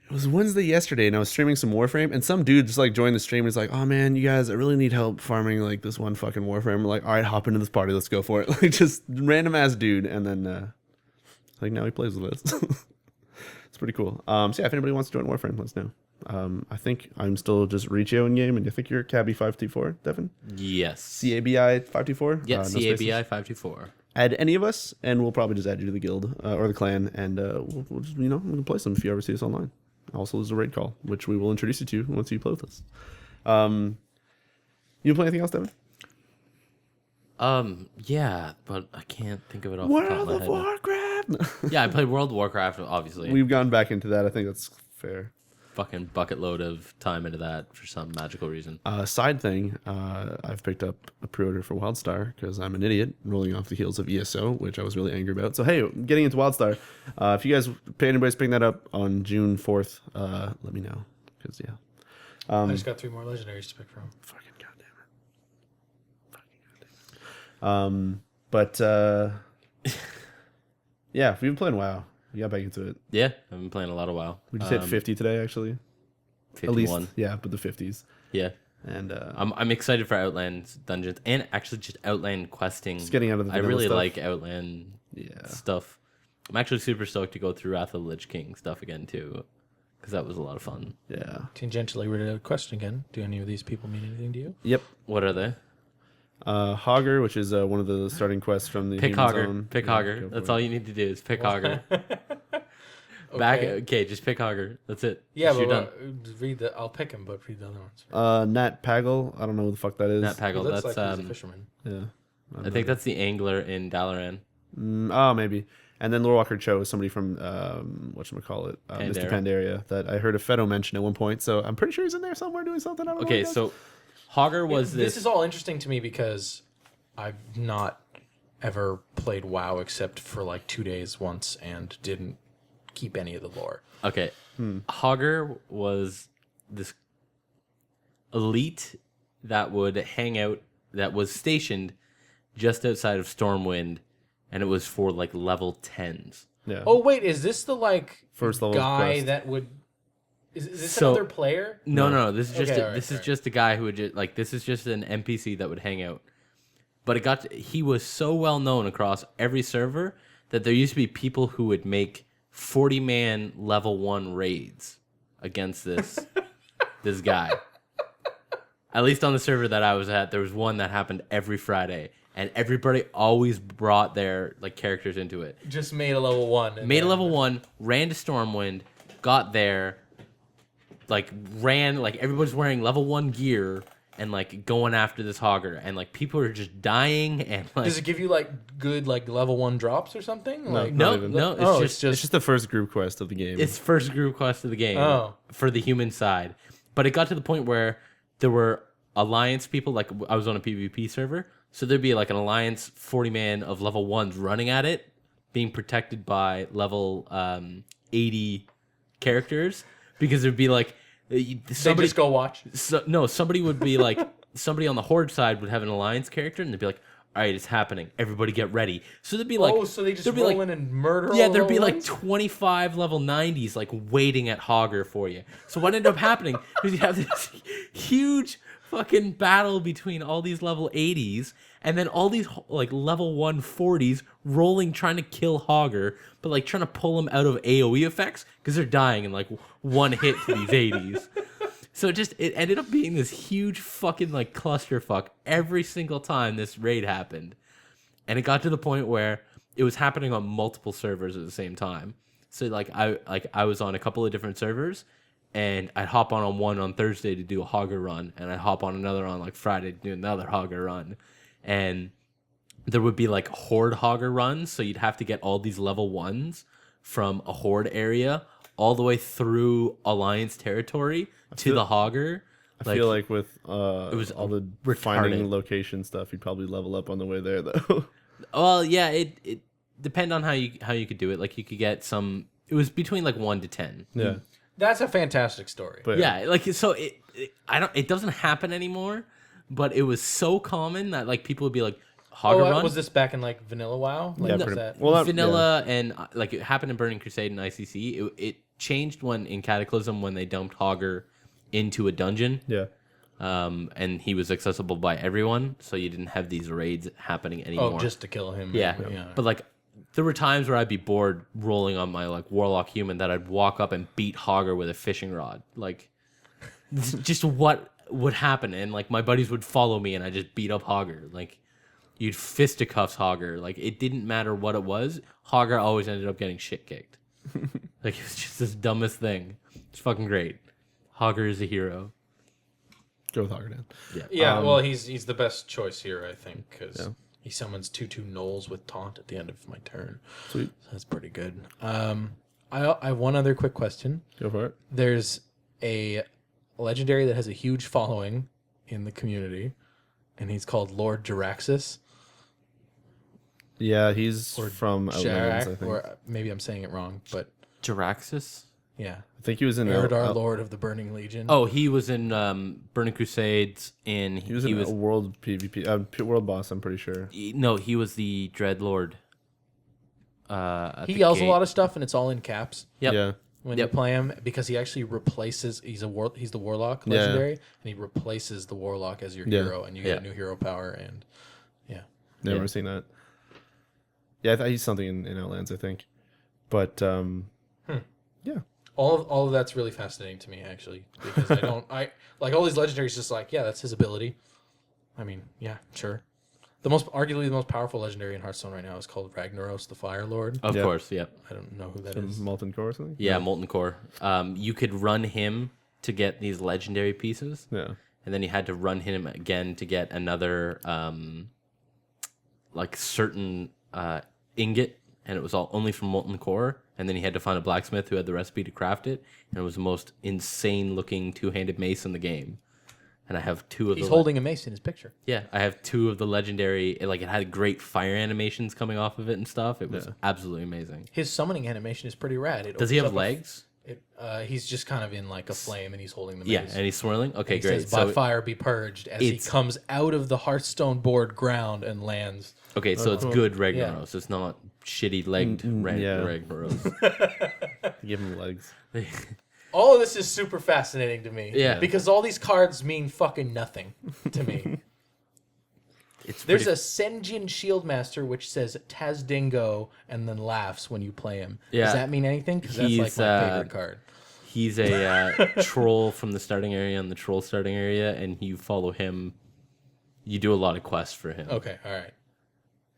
it was Wednesday yesterday, and I was streaming some Warframe, and some dude just like joined the stream and was like, "Oh man, you guys, I really need help farming like this one fucking Warframe." I'm like, "All right, hop into this party, let's go for it." Like just random ass dude, and then like now he plays with us. It's pretty cool. So yeah, if anybody wants to join Warframe, let us know. I think I'm still just Riccio in game, and I think you're Cabby 524, Devin. Yes. CABI 524. Yeah, No spaces. CABI 524. Add any of us, and we'll probably just add you to the guild or the clan, and we'll just, we can play some if you ever see us online. Also, there's a raid call, which we will introduce you to once you play with us. You play anything else, Devin? Yeah, but I can't think of it off the top of World my of head. Warcraft. Yeah, I played World of Warcraft, obviously. We've gone back into that. I think that's fair. Fucking bucket load of time into that for some magical reason. Side thing, I've picked up a pre-order for WildStar because I'm an idiot rolling off the heels of ESO, which I was really angry about. So hey, getting into WildStar, if you guys anybody's picking that up on June 4th, let me know because yeah. I just got 3 more legendaries to pick from. Fucking goddamn it. But yeah, we've been playing WoW. We got back into it. Yeah, I've been playing a lot of WoW. We just hit 50 today, actually. 51. At least, yeah, but the 50s. Yeah. And I'm excited for Outland dungeons and actually just Outland questing. just getting out of the I vanilla really stuff. like Outland stuff. I'm actually super stoked to go through Wrath of the Lich King stuff again too, because that was a lot of fun. Yeah. Tangentially read a question again. Do any of these people mean anything to you? Yep. What are they? Hogger, which is one of the starting quests from the Pick Human Hogger. Zone. Pick Yeah, Hogger. go for That's it. all you need to do is pick Hogger. Okay. Okay, just pick Hogger. That's it. Yeah, You're but done. read the. I'll pick him, but read the other ones. Nat Pagel. I don't know who the fuck that is. Nat He Pagel. looks That's like he's a fisherman. Yeah. I think that's the angler in Dalaran. Oh, maybe. And then Lore Walker Cho is somebody from whatchamacallit, Mr. Pandaria, that I heard a Fedo mention at one point. So I'm pretty sure he's in there somewhere doing something. I don't know. Okay, so Hogger was This is all interesting to me because I've not ever played WoW except for like 2 days once and didn't keep any of the lore. Okay. Hogger was this elite that would hang out, that was stationed just outside of Stormwind, and it was for like level 10s. Yeah. Oh, wait, is this the like First level guy quest. that would... Is this So- another player? No. This is just Okay, this is just a guy who would just like this is just an NPC that would hang out. But he was so well known across every server that there used to be people who would make 40-man level 1 raids against this guy. At least on the server that I was at, there was one that happened every Friday, and everybody always brought their like characters into it. Just made a level 1. Made a level 1, ran to Stormwind, got there, like ran, like everybody's wearing level 1 gear and like going after this Hogger, and like people are just dying, and like Does it give you like good like level 1 drops or something? Like, no, even. it's It's just the first group quest of the game. it's first group quest of the game Oh. for the human side. But it got to the point where there were alliance people, like I was on a PvP server, so there'd be like an alliance 40-man of level 1s running at it, being protected by level 80 characters, because there'd be like They somebody just go watch. somebody would be like somebody on the Horde side would have an alliance character, and they'd be like, all right, it's happening, everybody get ready. So there'd be like, so they just there'd be roll like, in and murder yeah, all there'd be level like ones? 25 level 90s like waiting at Hogger for you. So what ended up happening is you have this huge fucking battle between all these level 80s, and then all these like level 140s rolling trying to kill Hogger, but like trying to pull him out of AoE effects because they're dying in like one hit to these 80s. So it ended up being this huge fucking like clusterfuck every single time this raid happened. And it got to the point where it was happening on multiple servers at the same time. So I was on a couple of different servers, and I'd hop on one on Thursday to do a Hogger run, and I'd hop on another on like Friday to do another Hogger run. And there would be like Horde Hogger runs, so you'd have to get all these level 1s from a Horde area all the way through Alliance territory to the Hogger. I feel like with was all the retarded. finding location stuff, you'd probably level up on the way there, though. Well, yeah, it depend on how you could do it. Like you could get some. It was between like 1 to 10. Yeah. That's a fantastic story. But Yeah, like so it doesn't happen anymore, but it was so common that like people would be like Hogger run. Was this back in like Vanilla WoW? Like, Yeah, was pretty- that... well, that- Vanilla and like it happened in Burning Crusade and ICC. It changed when in Cataclysm when they dumped Hogger into a dungeon. Yeah. And he was accessible by everyone, so you didn't have these raids happening anymore. Oh, just to kill him. yeah. But like there were times where I'd be bored rolling on my like Warlock human that I'd walk up and beat Hogger with a fishing rod. Like this is just what would happen, and like my buddies would follow me and I just beat up Hogger. Like you'd fisticuffs Hogger. Like it didn't matter what it was. Hogger always ended up getting shit kicked. Like it was just this dumbest thing. It's fucking great. Hogger is a hero. Go with Hogger, Dan. Yeah, well, he's the best choice here, I think, because Yeah. he summons 2/2 gnolls with taunt at the end of my turn. Sweet. So that's pretty good. I have one other quick question. Go for it. There's a legendary that has a huge following in the community, and he's called Lord Jeraxis. Yeah, he's Or from Outlands, I think. or maybe I'm saying it wrong, but Jeraxis? yeah. I think he was in Eridar, Lord of the Burning Legion. Oh, he was in Burning Crusades, and he was in a world PvP, world boss, I'm pretty sure. No, he was the Dreadlord. He yells a lot of stuff, and it's all in caps Yep. Yeah. when Yep. you play him, because he actually replaces. He's the Warlock Yeah. legendary, and he replaces the Warlock as your Yeah. hero, and you get a new hero power. And Never seen that. Yeah, I thought he's something in Outlands, I think. But yeah. all of that's really fascinating to me, actually, because I like all these legendaries. Just like, yeah, that's his ability. I mean, yeah, sure. Arguably the most powerful legendary in Hearthstone right now is called Ragnaros, the Fire Lord. Of Yeah. course, yep. I don't know who that is. Molten Core or something? Yeah, Molten Core. You could run him to get these legendary pieces, Yeah. and then you had to run him again to get another like certain ingot, and it was all only from molten core. And then he had to find a blacksmith who had the recipe to craft it, and it was the most insane looking 2-handed mace in the game. And I have 2 of He's holding a mace in his picture. Yeah, I have 2 of the legendary. It had great fire animations coming off of it and stuff. It was absolutely amazing. His summoning animation is pretty rad. Does he have legs? He's just kind of in like a flame, and he's holding the mace. Yeah, and he's swirling. Okay, and great. Says, "By fire be purged," as he comes out of the Hearthstone board ground and lands. Okay, so it's good Ragnaros. It's not shitty legged Ragnaros. Give him legs. All of this is super fascinating to me. Yeah. Because all these cards mean fucking nothing to me. There's a Senjin Shieldmaster which says Tazdingo and then laughs when you play him. Yeah. Does that mean anything? Because that's like my favorite card. He's a troll from the starting area and the troll starting area, and you follow him. You do a lot of quests for him. Okay, all right.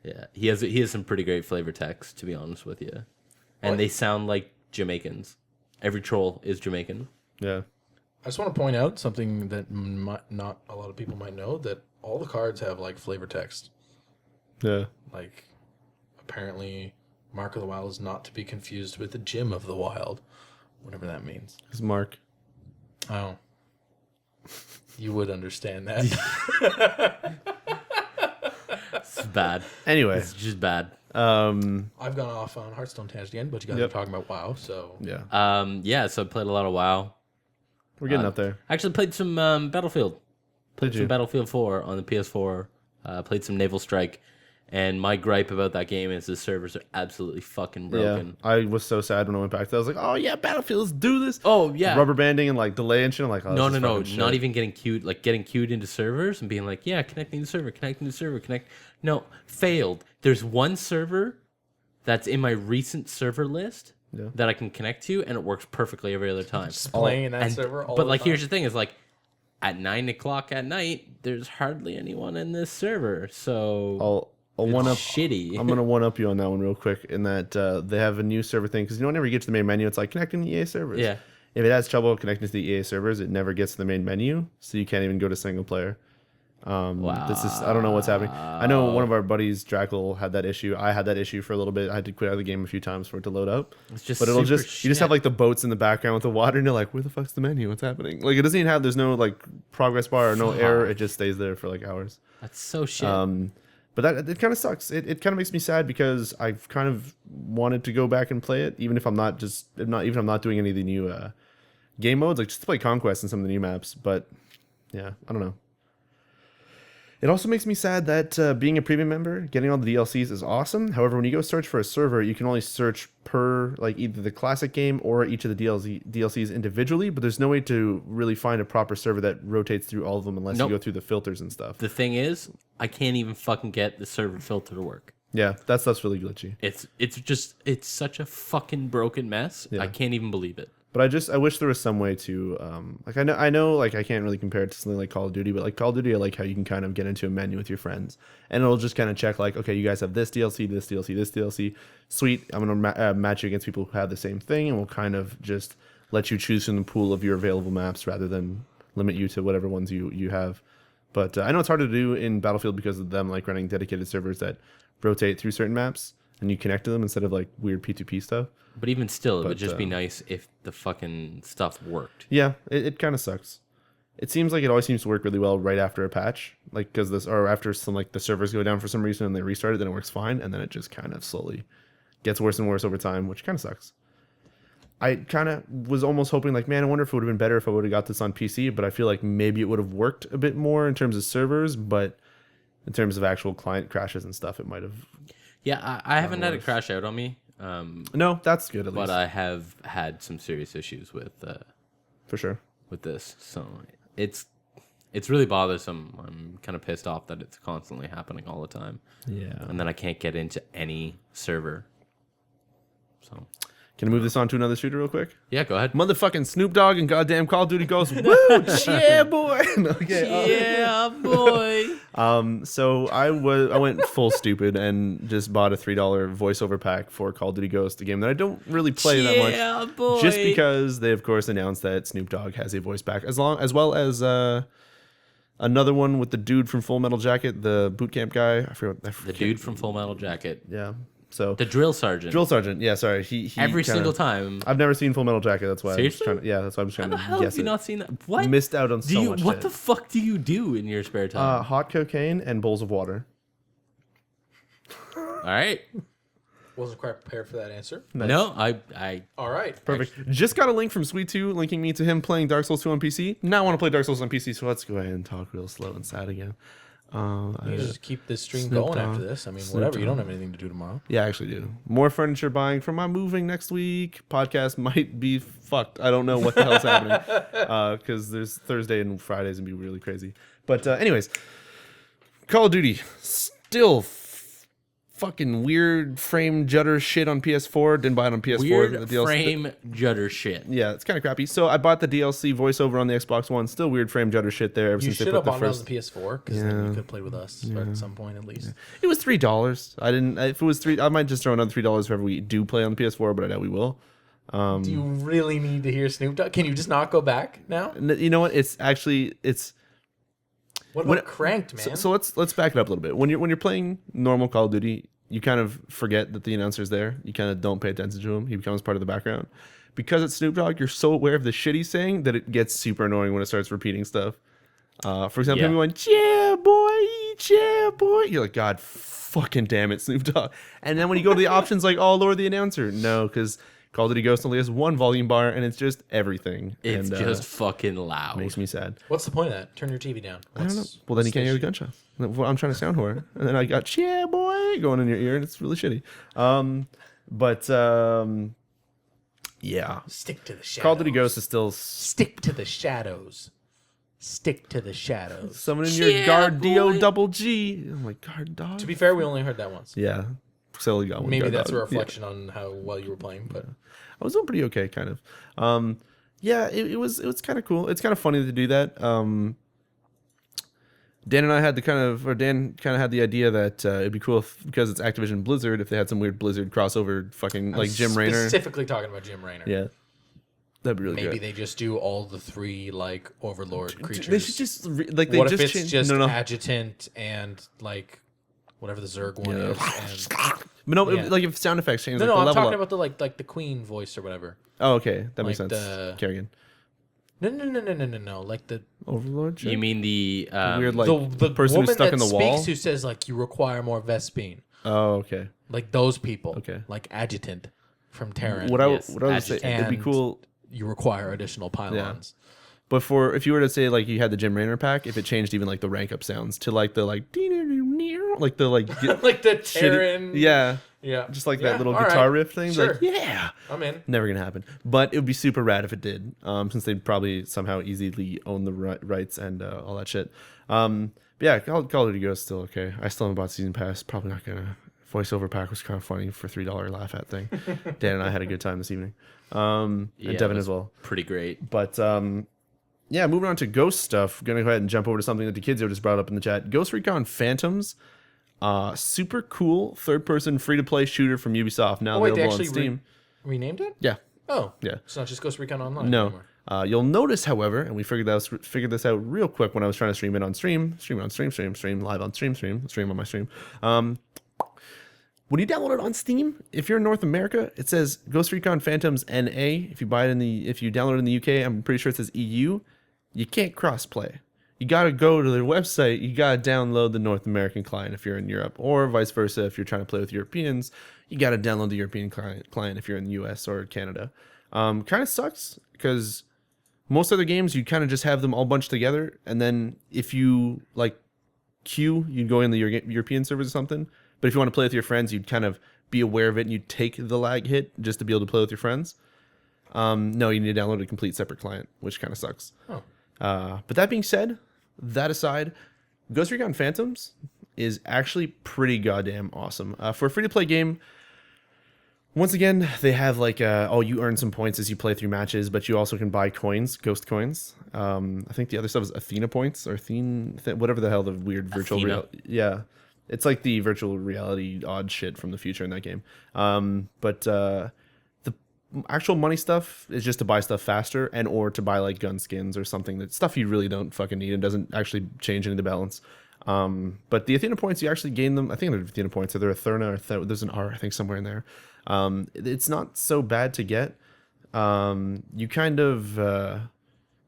Yeah, he has some pretty great flavor text, to be honest with you, and they sound like Jamaicans. Every troll is Jamaican. Yeah. I just want to point out something that not a lot of people might know, that all the cards have like flavor text. Yeah. Like, apparently, Mark of the Wild is not to be confused with the Gym of the Wild, whatever that means. It's Mark. Oh. You would understand that. It's bad. Anyway. It's just bad. I've gone off on Hearthstone tangent again, but you guys are talking about WoW, so... Yeah. So I played a lot of WoW. We're getting up there. I actually played some Battlefield. Played some Battlefield 4 on the PS4. Played some Naval Strike. And my gripe about that game is the servers are absolutely fucking broken. Yeah. I was so sad when I went back to that. I was like, oh yeah, Battlefield, let's do this. Oh yeah. Rubber banding and like delay and shit. I'm like, oh, no. Not even getting queued. Like getting queued into servers and being like, yeah, connecting to server, connect. No, failed. There's one server that's in my recent server list that I can connect to, and it works perfectly every other time. Just playing in that server all But the like, time. here's the thing: is like at 9 o'clock at night, there's hardly anyone in this server, so I'll one up. Shitty. I'm gonna one up you on that one real quick. In that they have a new server thing, because whenever you get to the main menu, it's like connecting to EA servers. Yeah. If it has trouble connecting to the EA servers, it never gets to the main menu, so you can't even go to single player. Wow. This is, I don't know what's happening. I know one of our buddies, Drackle, had that issue. I had that issue for a little bit. I had to quit out of the game a few times for it to load up. It's just but it'll super just you just have like the boats in the background with the water, and you're like, where the fuck's the menu? What's happening? Like, it doesn't even have. There's no like progress bar or no error. It just stays there for like hours. That's so shit. But that it kind of sucks. It kind of makes me sad because I've kind of wanted to go back and play it, even if I'm not doing any of the new game modes, like just to play Conquest and some of the new maps. But yeah, I don't know. It also makes me sad that being a premium member, getting all the DLCs is awesome. However, when you go search for a server, you can only search per like either the classic game or each of the DLCs individually. But there's no way to really find a proper server that rotates through all of them unless you go through the filters and stuff. The thing is, I can't even fucking get the server filter to work. Yeah, that's really glitchy. It's such a fucking broken mess. Yeah. I can't even believe it. But I wish there was some way to like I know like I can't really compare it to something like Call of Duty, but like Call of Duty, I like how you can kind of get into a menu with your friends and it'll just kind of check like, okay, you guys have this DLC, this DLC, this DLC. Sweet, I'm gonna match you against people who have the same thing, and we'll kind of just let you choose from the pool of your available maps rather than limit you to whatever ones you have. But I know it's hard to do in Battlefield because of them like running dedicated servers that rotate through certain maps and you connect to them instead of like weird P2P stuff. But even still, it would just be nice if the fucking stuff worked. Yeah, it kind of sucks. It seems like it always seems to work really well right after a patch, like after some like the servers go down for some reason and they restart it, then it works fine, and then it just kind of slowly gets worse and worse over time, which kind of sucks. I kind of was almost hoping like, man, I wonder if it would have been better if I would have got this on PC, but I feel like maybe it would have worked a bit more in terms of servers, but in terms of actual client crashes and stuff, it might have. Yeah, I haven't had it crash out on me. No, that's good at least. But I have had some serious issues with for sure with this, so it's really bothersome. I'm kind of pissed off that it's constantly happening all the time. Yeah, and then I can't get into any server. So, can I move this on to another shooter real quick? Yeah, go ahead. Motherfucking Snoop Dogg and goddamn Call of Duty goes, woo, yeah, boy. Okay, yeah, boy. So I went full stupid and just bought a $3 voiceover pack for Call of Duty Ghost, a game that I don't really play that much. Yeah, boy. Just because they, of course, announced that Snoop Dogg has a voice pack, as well as another one with the dude from Full Metal Jacket, the boot camp guy. I forgot. The dude from Full Metal Jacket. Yeah. So The drill sergeant. drill sergeant. Yeah, sorry. He Every kinda- single time. I've never seen Full Metal Jacket. That's why. Seriously? That's why I'm just trying How the to hell guess have you it. not seen that? What? Missed out on so much. What shit. the fuck do you do in your spare time? Hot cocaine and bowls of water. All right. Wasn't quite prepared for that answer. No, I All right. Perfect. Just got a link from Sweet 2 linking me to him playing Dark Souls 2 on PC. Now I want to play Dark Souls on PC, so let's go ahead and talk real slow and sad again. You just keep this stream Snoop going Dogg. after this. I mean, Snoop whatever. You don't Dogg. have anything to do tomorrow. Yeah, I actually do. More furniture buying for my moving next week. Podcast might be fucked. I don't know what the hell's happening because there's Thursday and Fridays and be really crazy. But anyways, Call of Duty still fucking weird frame judder shit on PS4. Didn't buy it on PS4. weird the DLC frame judder shit. Yeah, it's kind of crappy. So I bought the DLC voiceover on the Xbox One. Still weird frame judder shit there ever You since they should put have the bought it on first. the PS4 because then you could have played with us at some point at least. It was $3. I didn't. If it was $3, I might just throw another $3 whenever we do play on the PS4. But I doubt we will. Do you really need to hear Snoop Dogg? Can you just not go back now? You know what? It's. What When about Cranked, man? So let's back it up a little bit. When you're playing normal Call of Duty, you kind of forget that the announcer's there. You kind of don't pay attention to him. He becomes part of the background. Because it's Snoop Dogg, you're so aware of the shit he's saying that it gets super annoying when it starts repeating stuff. For example, Yeah. him going, "Yeah, boy, yeah, boy." You're like, God, fucking damn it, Snoop Dogg. And then when you go to the options, like, "Oh, lower the announcer," no, because Call of Duty Ghost only has one volume bar, and it's just everything. It's and, just fucking loud. makes me sad. What's the point of that? Turn your TV down. I don't know. Well, then you can't hear the gunshot. Well, I'm trying to sound whore, and then I got "yeah, boy" going in your ear, and it's really shitty. Yeah. Stick to the shadows. Call of Duty Ghost is still Stick to the shadows. Stick to the shadows. someone in your Yeah, guard boy. DO. I'm like, guard dog. To be fair, we only heard that once. Yeah. Silly got one. Maybe guard that's a dog. reflection on how well you were playing, but I was doing pretty okay, kind of. Yeah, it was kind of cool. It's kind of funny to do that. Dan and I had Dan kind of had the idea that it'd be cool because it's Activision Blizzard if they had some weird Blizzard crossover fucking like Jim Raynor. Specifically talking about Jim Raynor. Yeah, that'd be really Maybe good. they just do all the three like Overlord creatures. They should just like they what just if it's changed- just no. Adjutant and like whatever the Zerg one Yeah. is? And But no, Yeah. like if sound effects change, no, like no, the I'm level talking up. about the like the Queen voice or whatever. Oh, okay, that makes like sense. the- Kerrigan, No. Like the Overlord. Shit? You mean the weird like the person woman who's stuck that in the speaks wall? who says like you require more Vespine, Oh, okay. like those people. Okay. Like Adjutant from Terran. What I Yes, what I would say, Adjutant. it'd be And- cool. You require additional pylons. But for if you were to say like you had the Jim Raynor pack, if it changed even like the rank up sounds to like the like like the like Like the shitty- Terran. yeah, Yeah. just like Yeah, that little all guitar right. riff thing. Sure. Like yeah, I'm in. never gonna happen. But it would be super rad if it did, since they'd probably somehow easily own the rights and all that shit. But yeah, Call of Duty Ghost still okay. I still haven't bought Season Pass. Probably not gonna. Voiceover pack was kind of funny for $3 laugh at thing. Dan and I had a good time this evening, and Yeah, Devin it as well. pretty great. But yeah, moving on to Ghost stuff. Gonna go ahead and jump over to something that the kids have just brought up in the chat. Ghost Recon Phantoms, super cool third-person free-to-play shooter from Ubisoft now Oh wait, they available on actually Steam. renamed it? Yeah, Oh. yeah. It's not just Ghost Recon Online No, anymore. you'll notice, however, and we figured this out real quick when I was trying to stream it on stream live on stream on my stream. When you download it on Steam, if you're in North America, it says Ghost Recon Phantoms NA. If you download it in the UK, I'm pretty sure it says EU. You can't cross-play. You gotta go to their website. You gotta download the North American client if you're in Europe, or vice versa. If you're trying to play with Europeans, you gotta download the European client if you're in the US or Canada. Kind of sucks because most other games you kind of just have them all bunched together, and then if you like queue, you'd go in the European servers or something. But if you want to play with your friends, you'd kind of be aware of it and you'd take the lag hit just to be able to play with your friends. No, you need to download a complete separate client, which kind of sucks. Oh. But that being said, that aside, Ghost Recon Phantoms is actually pretty goddamn awesome. For a free-to-play game, once again, they have like, you earn some points as you play through matches, but you also can buy coins, ghost coins. I think the other stuff is Athena points or whatever the hell the weird virtual Athena. reality. Yeah. It's like the virtual reality odd shit from the future in that game. But the actual money stuff is just to buy stuff faster or to buy like gun skins or something, that stuff you really don't fucking need and doesn't actually change any of the balance. But the Athena points, you actually gain them. I think they're Athena points. Or they're Atherna, or there's an R, I think, somewhere in there. It's not so bad to get. You kind of...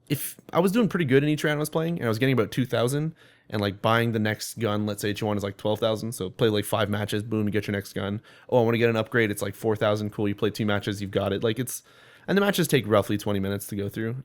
if I was doing pretty good in each round I was playing, and I was getting about 2,000, and like buying the next gun, let's say each one is like 12,000, so play like 5 matches, boom, you get your next gun. Oh, I want to get an upgrade, it's like 4,000, cool, you play 2 matches, you've got it. Like it's, and the matches take roughly 20 minutes to go through.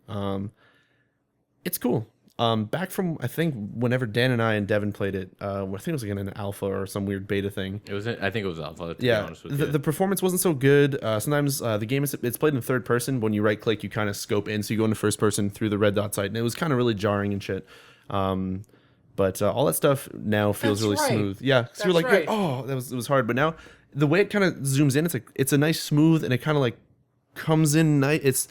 It's cool. Back from, I think, whenever Dan and I and Devin played it, I think it was like in an alpha or some weird beta thing. It was. I think it was alpha. To be Yeah, honest with you. the performance wasn't so good. Sometimes the game it's played in third person. When you right click, you kind of scope in, so you go into first person through the red dot sight, and it was kind of really jarring and shit. But all that stuff now feels really smooth. Yeah, because you're like, right. oh, it was hard. But now the way it kind of zooms in, it's a nice smooth, and it kind of like comes in nice.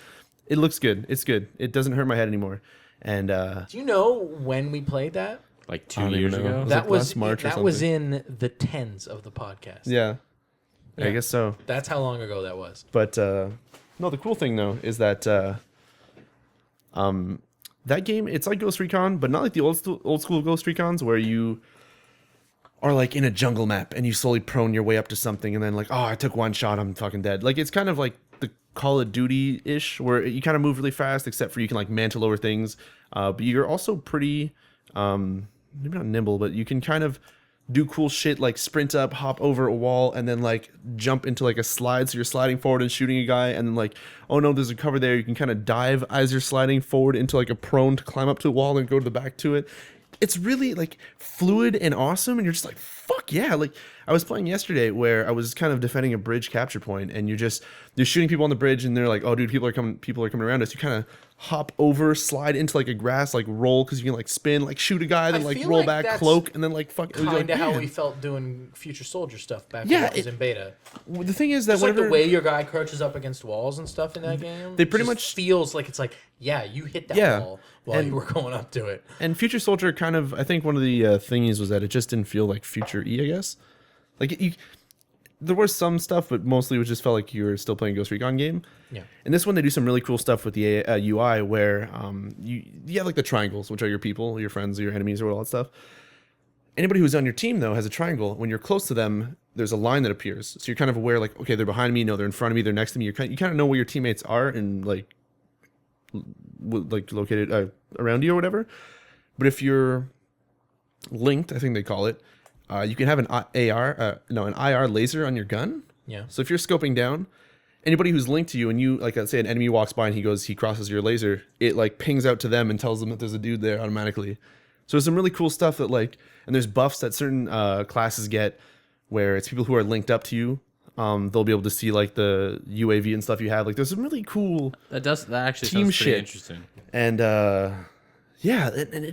It looks good. It's good. It doesn't hurt my head anymore. And do you know when we played that? Like 2 years ago. That like was last March or that was something. in the tens of the podcast. Yeah, Yeah. I guess so. That's how long ago that was. But no, the cool thing though is that that game, it's like Ghost Recon, but not like the old school Ghost Recons where you are like in a jungle map and you slowly prone your way up to something and then like, oh, I took one shot, I'm fucking dead. Like it's kind of like the Call of Duty ish where you kind of move really fast, except for you can like mantle over things. But you're also pretty maybe not nimble, but you can kind of do cool shit like sprint up, hop over a wall, and then like jump into like a slide. So you're sliding forward and shooting a guy, and then like, oh no, there's a cover there. You can kind of dive as you're sliding forward into like a prone to climb up to a wall and go to the back to it. It's really like fluid and awesome, and you're just like, fuck yeah. Like I was playing yesterday where I was kind of defending a bridge capture point, and you're shooting people on the bridge, and they're like, oh dude, people are coming around us. You kind of hop over, slide into like a grass, like roll, because you can like spin, like shoot a guy, then like roll like back, that's cloak, and then like fuck. Kind of how man. we felt doing Future Soldier stuff back Yeah, when it was in beta. The thing is that It's like whenever the way your guy crouches up against walls and stuff in that game. They pretty just much- feels like it's like, yeah, you hit that Yeah, wall while and- you were going up to it. And Future Soldier kind of, I think one of the thingies was that it just didn't feel like Future E, I guess. Like there was some stuff, but mostly it just felt like you were still playing a Ghost Recon game. Yeah. And this one, they do some really cool stuff with the UI where you have like the triangles, which are your people, your friends, your enemies, or all that stuff. Anybody who's on your team, though, has a triangle. When you're close to them, there's a line that appears. So you're kind of aware, like, okay, they're behind me. No, they're in front of me. They're next to me. You kind of know where your teammates are and like located around you or whatever. But if you're linked, I think they call it, you can have an IR laser on your gun. Yeah. So if you're scoping down, anybody who's linked to you and you, like, let's say an enemy walks by and he crosses your laser, it like pings out to them and tells them that there's a dude there automatically. So there's some really cool stuff that like, and there's buffs that certain classes get where it's people who are linked up to you. They'll be able to see like the UAV and stuff you have. Like there's some really cool That actually team sounds pretty shit. interesting. And yeah, and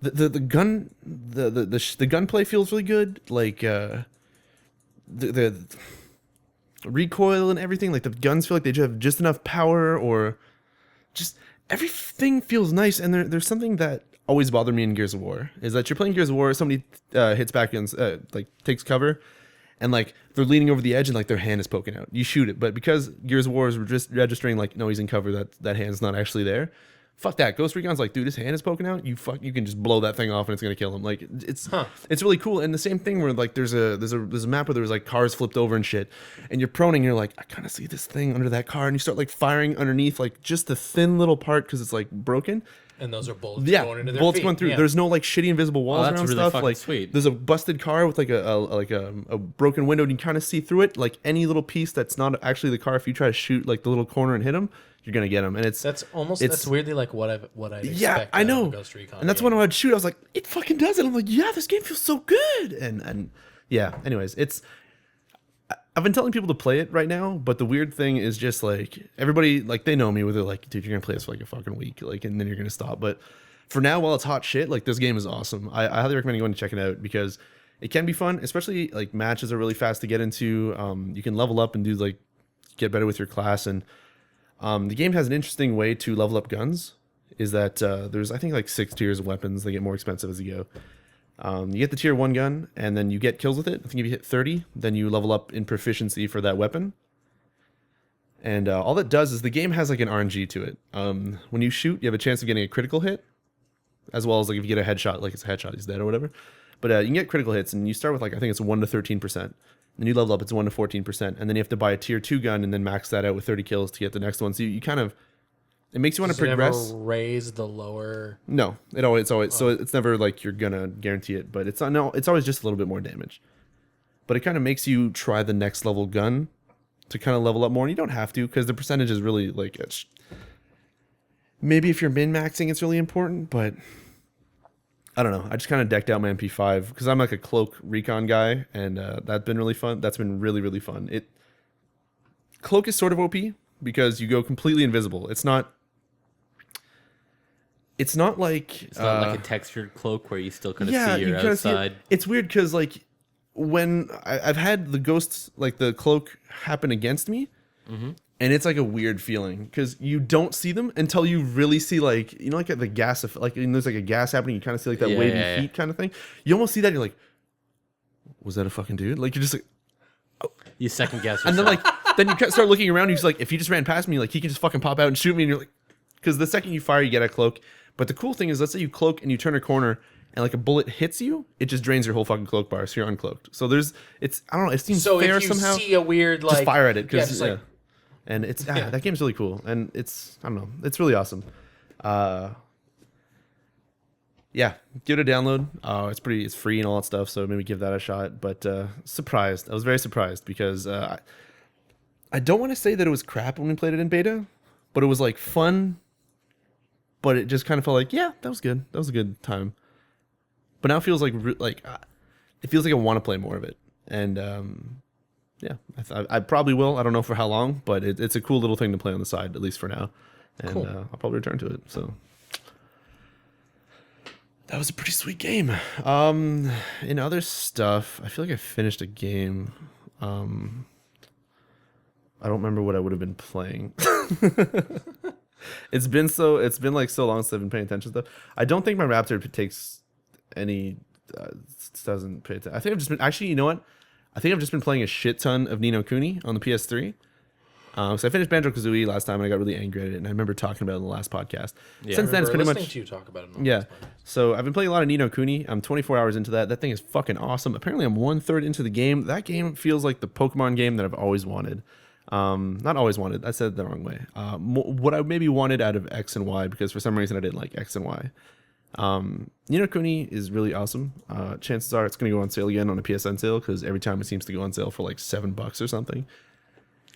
the gunplay feels really good. Like the recoil and everything. Like the guns feel like they have just enough power, or just everything feels nice. And there's something that always bothered me in Gears of War is that you're playing Gears of War, somebody hits back and like takes cover, and like they're leaning over the edge and like their hand is poking out. You shoot it, but because Gears of War is just registering like, no, he's in cover, that hand's not actually there. Fuck that. Ghost Recon's like, dude, his hand is poking out. You can just blow that thing off and it's gonna kill him. Like it's really cool. And the same thing where like there's a map where there's like cars flipped over and shit, and you're proning. You're like, I kind of see this thing under that car, and you start like firing underneath like just the thin little part because it's like broken. And those are bullets Yeah, going into their bullets feet. going through. Yeah. There's no like shitty invisible walls that's around really stuff. fucking Like sweet. there's a busted car with like a broken window, and you kind of see through it. Like any little piece that's not actually the car, if you try to shoot like the little corner and hit them, you're gonna get them. And That's weirdly like what I'd expect. Yeah, I know. Out of a Ghost Recon And that's game. when I'd shoot. I was like, it fucking does it. I'm like, yeah, this game feels so good. And yeah. Anyways, I've been telling people to play it right now, but the weird thing is just like everybody, like they know me where they're like, dude, you're gonna play this for like a fucking week, like, and then you're gonna stop. But for now, while it's hot shit, like this game is awesome. I highly recommend going to check it out because it can be fun, especially like matches are really fast to get into. You can level up and do like get better with your class, and the game has an interesting way to level up guns. Is that there's I think like 6 tiers of weapons. They get more expensive as you go. You get the tier 1 gun, and then you get kills with it. I think if you hit 30, then you level up in proficiency for that weapon. And all that does is the game has like an RNG to it. When you shoot, you have a chance of getting a critical hit. as well as like if you get a headshot, like it's a headshot, he's dead or whatever. But you can get critical hits, and you start with like I think it's 1 to 13%. Then you level up, it's 1 to 14%, and then you have to buy a tier 2 gun and then max that out with 30 kills to get the next one. So you kind of, it makes you want to progress. Does it ever raise the lower? No, it's always so it's never like you're gonna guarantee it, but it's always just a little bit more damage. But it kind of makes you try the next level gun to kind of level up more, and you don't have to because the percentage is really like maybe if you're min maxing, it's really important, but. I don't know. I just kind of decked out my MP5 because I'm like a cloak recon guy, and that's been really fun. That's been really, really fun. Cloak is sort of OP because you go completely invisible. It's not like it's not like a textured cloak where you still kind of see your outside. It's weird because like when I've had the ghosts, like the cloak, happen against me. Mm-hmm. And it's like a weird feeling because you don't see them until you really see like, you know, like the gas, like there's like a gas happening. You kind of see like that wavy feet kind of thing. You almost see that. You're like, was that a fucking dude? Like you're just like, oh. You second guess yourself. And then like, then you start looking around. You're just like, if he just ran past me, like he can just fucking pop out and shoot me. And you're like, because the second you fire, you get a cloak. But the cool thing is, let's say you cloak and you turn a corner and like a bullet hits you, it just drains your whole fucking cloak bar. So you're uncloaked. So I don't know. It seems fair somehow. So if you see a weird like, just fire at it. Because and it's that game's really cool, and it's I don't know, it's really awesome. Yeah, give it a download. It's free and all that stuff, so maybe give that a shot. But I was very surprised because I don't want to say that it was crap when we played it in beta, but it was like fun. But it just kind of felt like that was good. That was a good time. But now it feels like it feels like I want to play more of it, and yeah, I probably will. I don't know for how long, but it's a cool little thing to play on the side, at least for now. And cool. I'll probably return to it. So that was a pretty sweet game. In other stuff, I feel like I finished a game. I don't remember what I would have been playing. It's been like so long since I've been paying attention to stuff. I don't think my Raptor takes any doesn't pay attention. I think I've just been actually. You know what? I think I've just been playing a shit ton of Ni no Kuni on the PS3. So I finished Banjo-Kazooie last time, and I got really angry at it, and I remember talking about it in the last podcast. Yeah, since then, it's pretty much listening to you talk about it. Yeah. So I've been playing a lot of Ni no Kuni. I'm 24 hours into that. That thing is fucking awesome. Apparently, I'm 1/3 into the game. That game feels like the Pokemon game that I've always wanted. Not always wanted. I said it the wrong way. What I maybe wanted out of X and Y, because for some reason I didn't like X and Y. Ni no Kuni is really awesome. Chances are it's going to go on sale again on a PSN sale because every time it seems to go on sale for like $7 or something.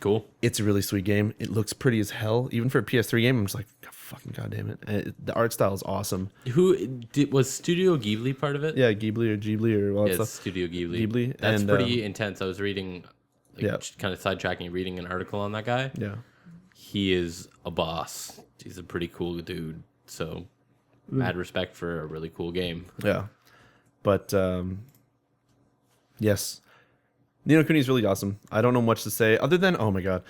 Cool. It's a really sweet game. It looks pretty as hell. Even for a PS3 game, I'm just like, fucking goddamn it. The art style is awesome. Was Studio Ghibli part of it? Yeah, Ghibli or all that stuff. Studio Ghibli. That's pretty intense. I was reading, kind of sidetracking, reading an article on that guy. Yeah. He is a boss. He's a pretty cool dude. So mad respect for a really cool game. Yeah. But yes. Ni no Kuni is really awesome. I don't know much to say other than, oh my god.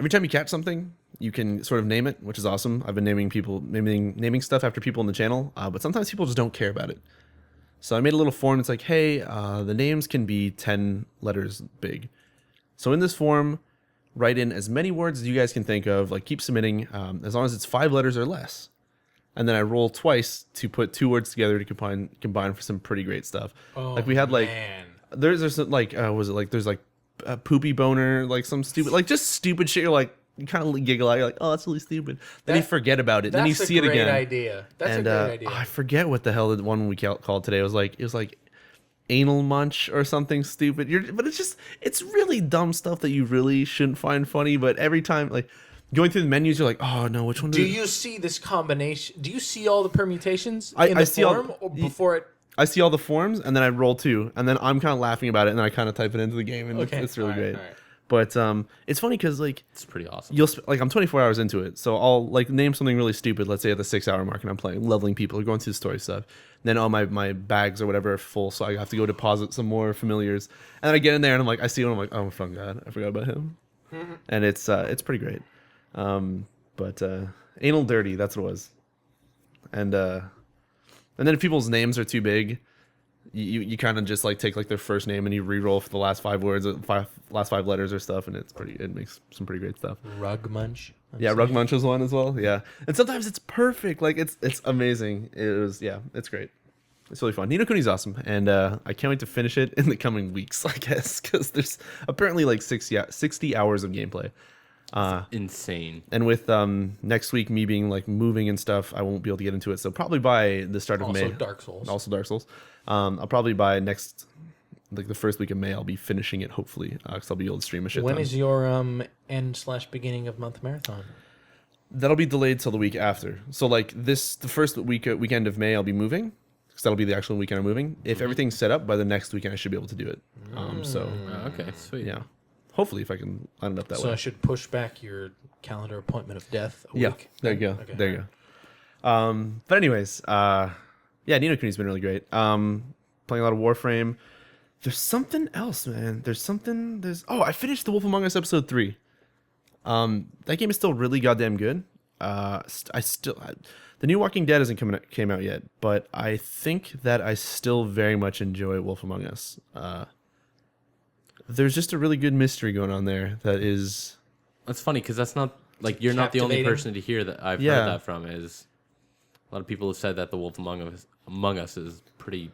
Every time you catch something, you can sort of name it, which is awesome. I've been naming stuff after people in the channel, but sometimes people just don't care about it. So I made a little form that's like, hey, the names can be 10 letters big. So in this form, write in as many words as you guys can think of, like keep submitting, as long as it's 5 letters or less. And then I roll twice to put 2 words together to combine for some pretty great stuff. Oh, like we had like, there's like, was it like, there's like a poopy boner, like some stupid, like just stupid shit. You're like, you kind of giggle out. You're like, oh, that's really stupid. Then you forget about it. Then you see it again. That's a great idea. That's a great idea. I forget what the hell the one we called today. It was like anal munch or something stupid. But it's really dumb stuff that you really shouldn't find funny. But every time, like going through the menus, you're like, oh no, which one? Do you see this combination? Do you see all the permutations in the form before it? I see all the forms, and then I roll 2, and then I'm kind of laughing about it, and then I kind of type it into the game, and it's really great. All right. But it's funny because like it's pretty awesome. I'm 24 hours into it, so I'll like name something really stupid. Let's say at the 6-hour mark, and I'm playing, leveling people, or going through the story stuff. Then all my bags or whatever are full, so I have to go deposit some more familiars. And then I get in there, and I'm like, I see one, I'm like, oh fuck god, I forgot about him. Mm-hmm. And it's pretty great. But anal dirty, that's what it was. And then if people's names are too big, you kind of just like take like their first name and you re-roll for the last 5 words, last 5 letters or stuff, and it makes some pretty great stuff. Rug Munch. Yeah, Rug Munch was one as well. Yeah, and sometimes it's perfect. Like it's amazing. It's great. It's really fun. Ni no Kuni's awesome, and I can't wait to finish it in the coming weeks, I guess, because there's apparently like 60 hours of gameplay. Insane. And with next week me being like moving and stuff, I won't be able to get into it. So probably by the start of May. Also Dark Souls. I'll probably by next, like the first week of May, I'll be finishing it hopefully, because I'll be able to stream a shit When ton. is your end/beginning of month marathon? That'll be delayed till the week after. So like the first weekend of May, I'll be moving, because that'll be the actual weekend I'm moving. If everything's set up by the next weekend, I should be able to do it. Okay, sweet. Yeah, hopefully if I can line it up that way. So I should push back your calendar appointment of death a Yeah, week. there you go. Okay. There you go. But anyways, yeah, Ni no Kuni's been really great. Playing a lot of Warframe. There's something else, man. I finished The Wolf Among Us episode 3. That game is still really goddamn good. The new Walking Dead hasn't came out yet, but I think that I still very much enjoy Wolf Among Us. There's just a really good mystery going on there that is... That's funny because that's not like you're not the only person to hear that I've heard that from. Is a lot of people have said that The Wolf Among Us is pretty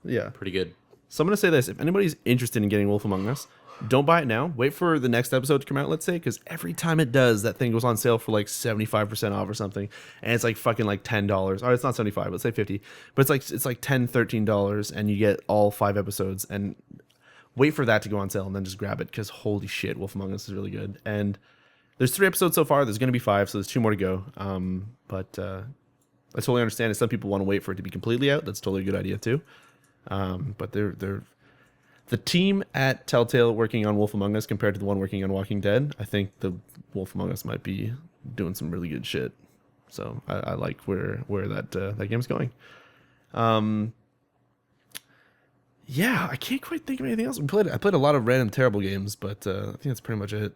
good. So I'm going to say this. If anybody's interested in getting Wolf Among Us, don't buy it now. Wait for the next episode to come out, let's say, because every time it does, that thing goes on sale for like 75% off or something. And it's like fucking like $10. Or it's not 75, let's say 50. But it's like $10, $13, and you get all 5 episodes. And wait for that to go on sale and then just grab it, because holy shit, Wolf Among Us is really good. And there's 3 episodes so far. There's going to be 5, so there's 2 more to go. But I totally understand if some people want to wait for it to be completely out. That's totally a good idea too. But they're the team at Telltale working on Wolf Among Us compared to the one working on Walking Dead. I think the Wolf Among Us might be doing some really good shit. So I like where that game's going. Yeah, I can't quite think of anything else. I played a lot of random terrible games, but I think that's pretty much it.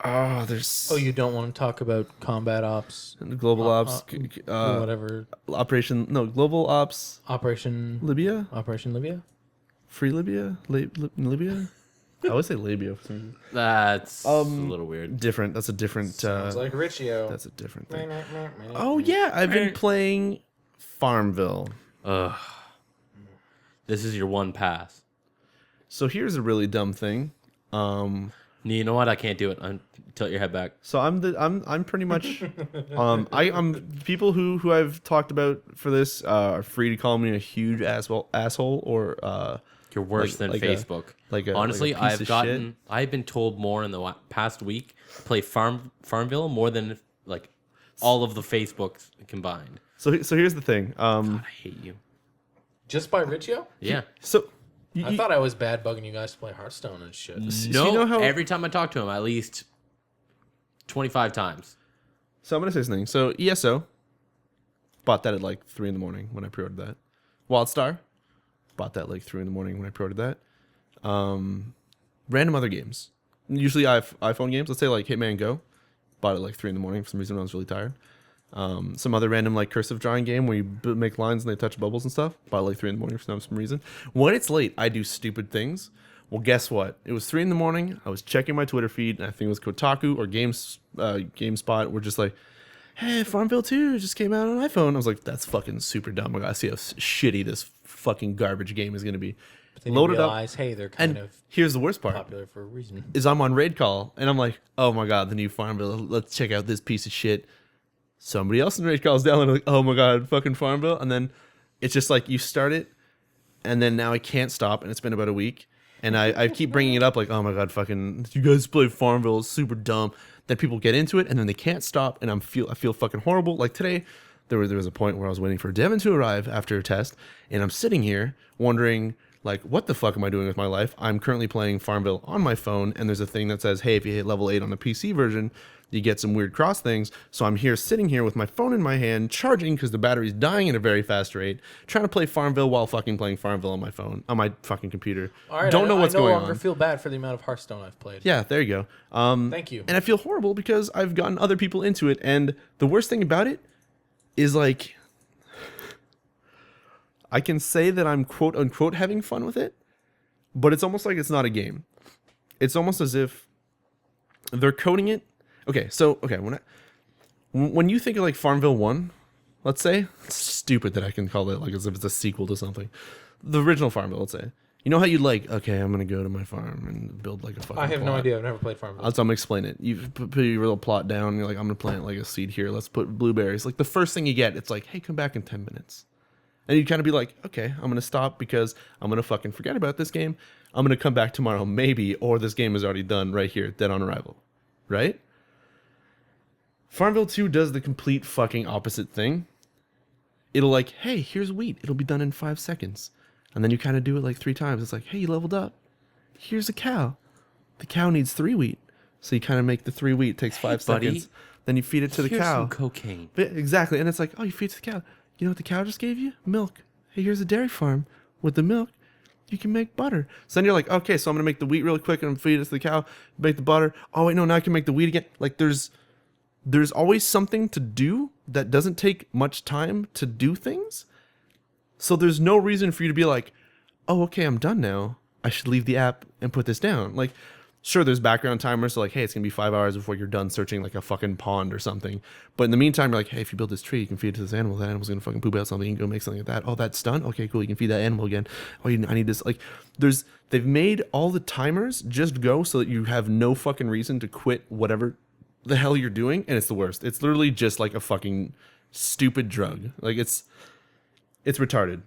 There's... Oh, you don't want to talk about Combat Ops? Global Ops. Whatever. Global Ops. Operation Libya? Free Libya? Libya? I always say labia for some reason. That's a little weird. Different. That's a different... Sounds like Riccio. That's a different thing. Oh, yeah. I've been playing Farmville. This is your one pass. So here's a really dumb thing. You know what? I can't do it. Tilt your head back. So I'm pretty much I'm people who I've talked about for this are free to call me a huge asshole or you're worse than Facebook. Honestly, I've been told more in the past week to play Farmville more than like all of the Facebooks combined. So here's the thing. God, I hate you. Just by Riccio? Yeah. So I thought I was bad bugging you guys to play Hearthstone and shit. No, you know how... every time I talk to him, at least 25 times. So I'm going to say something. So ESO, bought that at like 3 in the morning when I pre-ordered that. WildStar, bought that like 3 in the morning when I pre-ordered that. Random other games. Usually iPhone games. Let's say like Hitman Go. Bought it like 3 in the morning for some reason when I was really tired. Some other random like cursive drawing game where you make lines and they touch bubbles and stuff. Bought it like 3 in the morning for some reason. When it's late, I do stupid things. Well, guess what? It was 3 in the morning. I was checking my Twitter feed, and I think it was Kotaku or GameSpot. We're just like, hey, Farmville 2 just came out on iPhone. I was like, that's fucking super dumb. I gotta see how shitty this fucking garbage game is gonna be. But then you realize, hey, they're kind of here's the worst part. Popular for a reason. Is I'm on raid call, and I'm like, oh my god, the new Farmville. Let's check out this piece of shit. Somebody else in raid calls down, and I'm like, oh my god, fucking Farmville. And then it's just like you start it, and then now I can't stop, and it's been about a week. And I keep bringing it up like, oh my god, fucking, you guys play Farmville, it's super dumb. Then people get into it, and then they can't stop, and I feel fucking horrible. Like today, there was a point where I was waiting for Devin to arrive after a test, and I'm sitting here wondering, like, what the fuck am I doing with my life? I'm currently playing Farmville on my phone, and there's a thing that says, hey, if you hit level 8 on the PC version, you get some weird cross things. So I'm here sitting here with my phone in my hand, charging because the battery's dying at a very fast rate, trying to play Farmville while fucking playing Farmville on my phone, on my fucking computer. All right, Don't know what's going on. I no longer feel bad for the amount of Hearthstone I've played. Yeah, there you go. Thank you. And I feel horrible because I've gotten other people into it, and the worst thing about it is like, I can say that I'm quote unquote having fun with it, but it's almost like it's not a game. It's almost as if they're coding it. Okay, when you think of like Farmville 1, let's say, it's stupid that I can call it like as if it's a sequel to something. The original Farmville, let's say. You know how you like, okay, I'm going to go to my farm and build like a fucking I have no plot. idea. I've never played Farmville. So I'm going to explain it. You put your little plot down, and you're like, I'm going to plant like a seed here. Let's put blueberries. Like the first thing you get, it's like, hey, come back in 10 minutes. And you kind of be like, okay, I'm going to stop because I'm going to fucking forget about this game. I'm going to come back tomorrow, maybe, or this game is already done right here, dead on arrival. Right? Farmville 2 does the complete fucking opposite thing. It'll like, hey, here's wheat. It'll be done in 5 seconds. And then you kind of do it like 3 times. It's like, hey, you leveled up. Here's a cow. The cow needs 3 wheat. So you kind of make the 3 wheat. It takes 5 seconds. Then you feed it to the Here's cow. some cocaine. Exactly. And it's like, oh, you feed it to the cow. You know what the cow just gave you? Milk. Hey, here's a dairy farm. With the milk, you can make butter. So then you're like, okay, so I'm going to make the wheat really quick and feed it to the cow, make the butter. Oh, wait, no, now I can make the wheat again. Like there's always something to do that doesn't take much time to do things. So there's no reason for you to be like, oh, okay, I'm done now. I should leave the app and put this down. Like, sure, there's background timers. So like, hey, it's going to be 5 hours before you're done searching like a fucking pond or something. But in the meantime, you're like, hey, if you build this tree, you can feed it to this animal. That animal's going to fucking poop out something. You can go make something like that. Oh, that's done? Okay, cool. You can feed that animal again. Oh, I need this. Like, they've made all the timers just go so that you have no fucking reason to quit whatever the hell you're doing. And it's the worst. It's literally just like a fucking stupid drug. Like, it's retarded.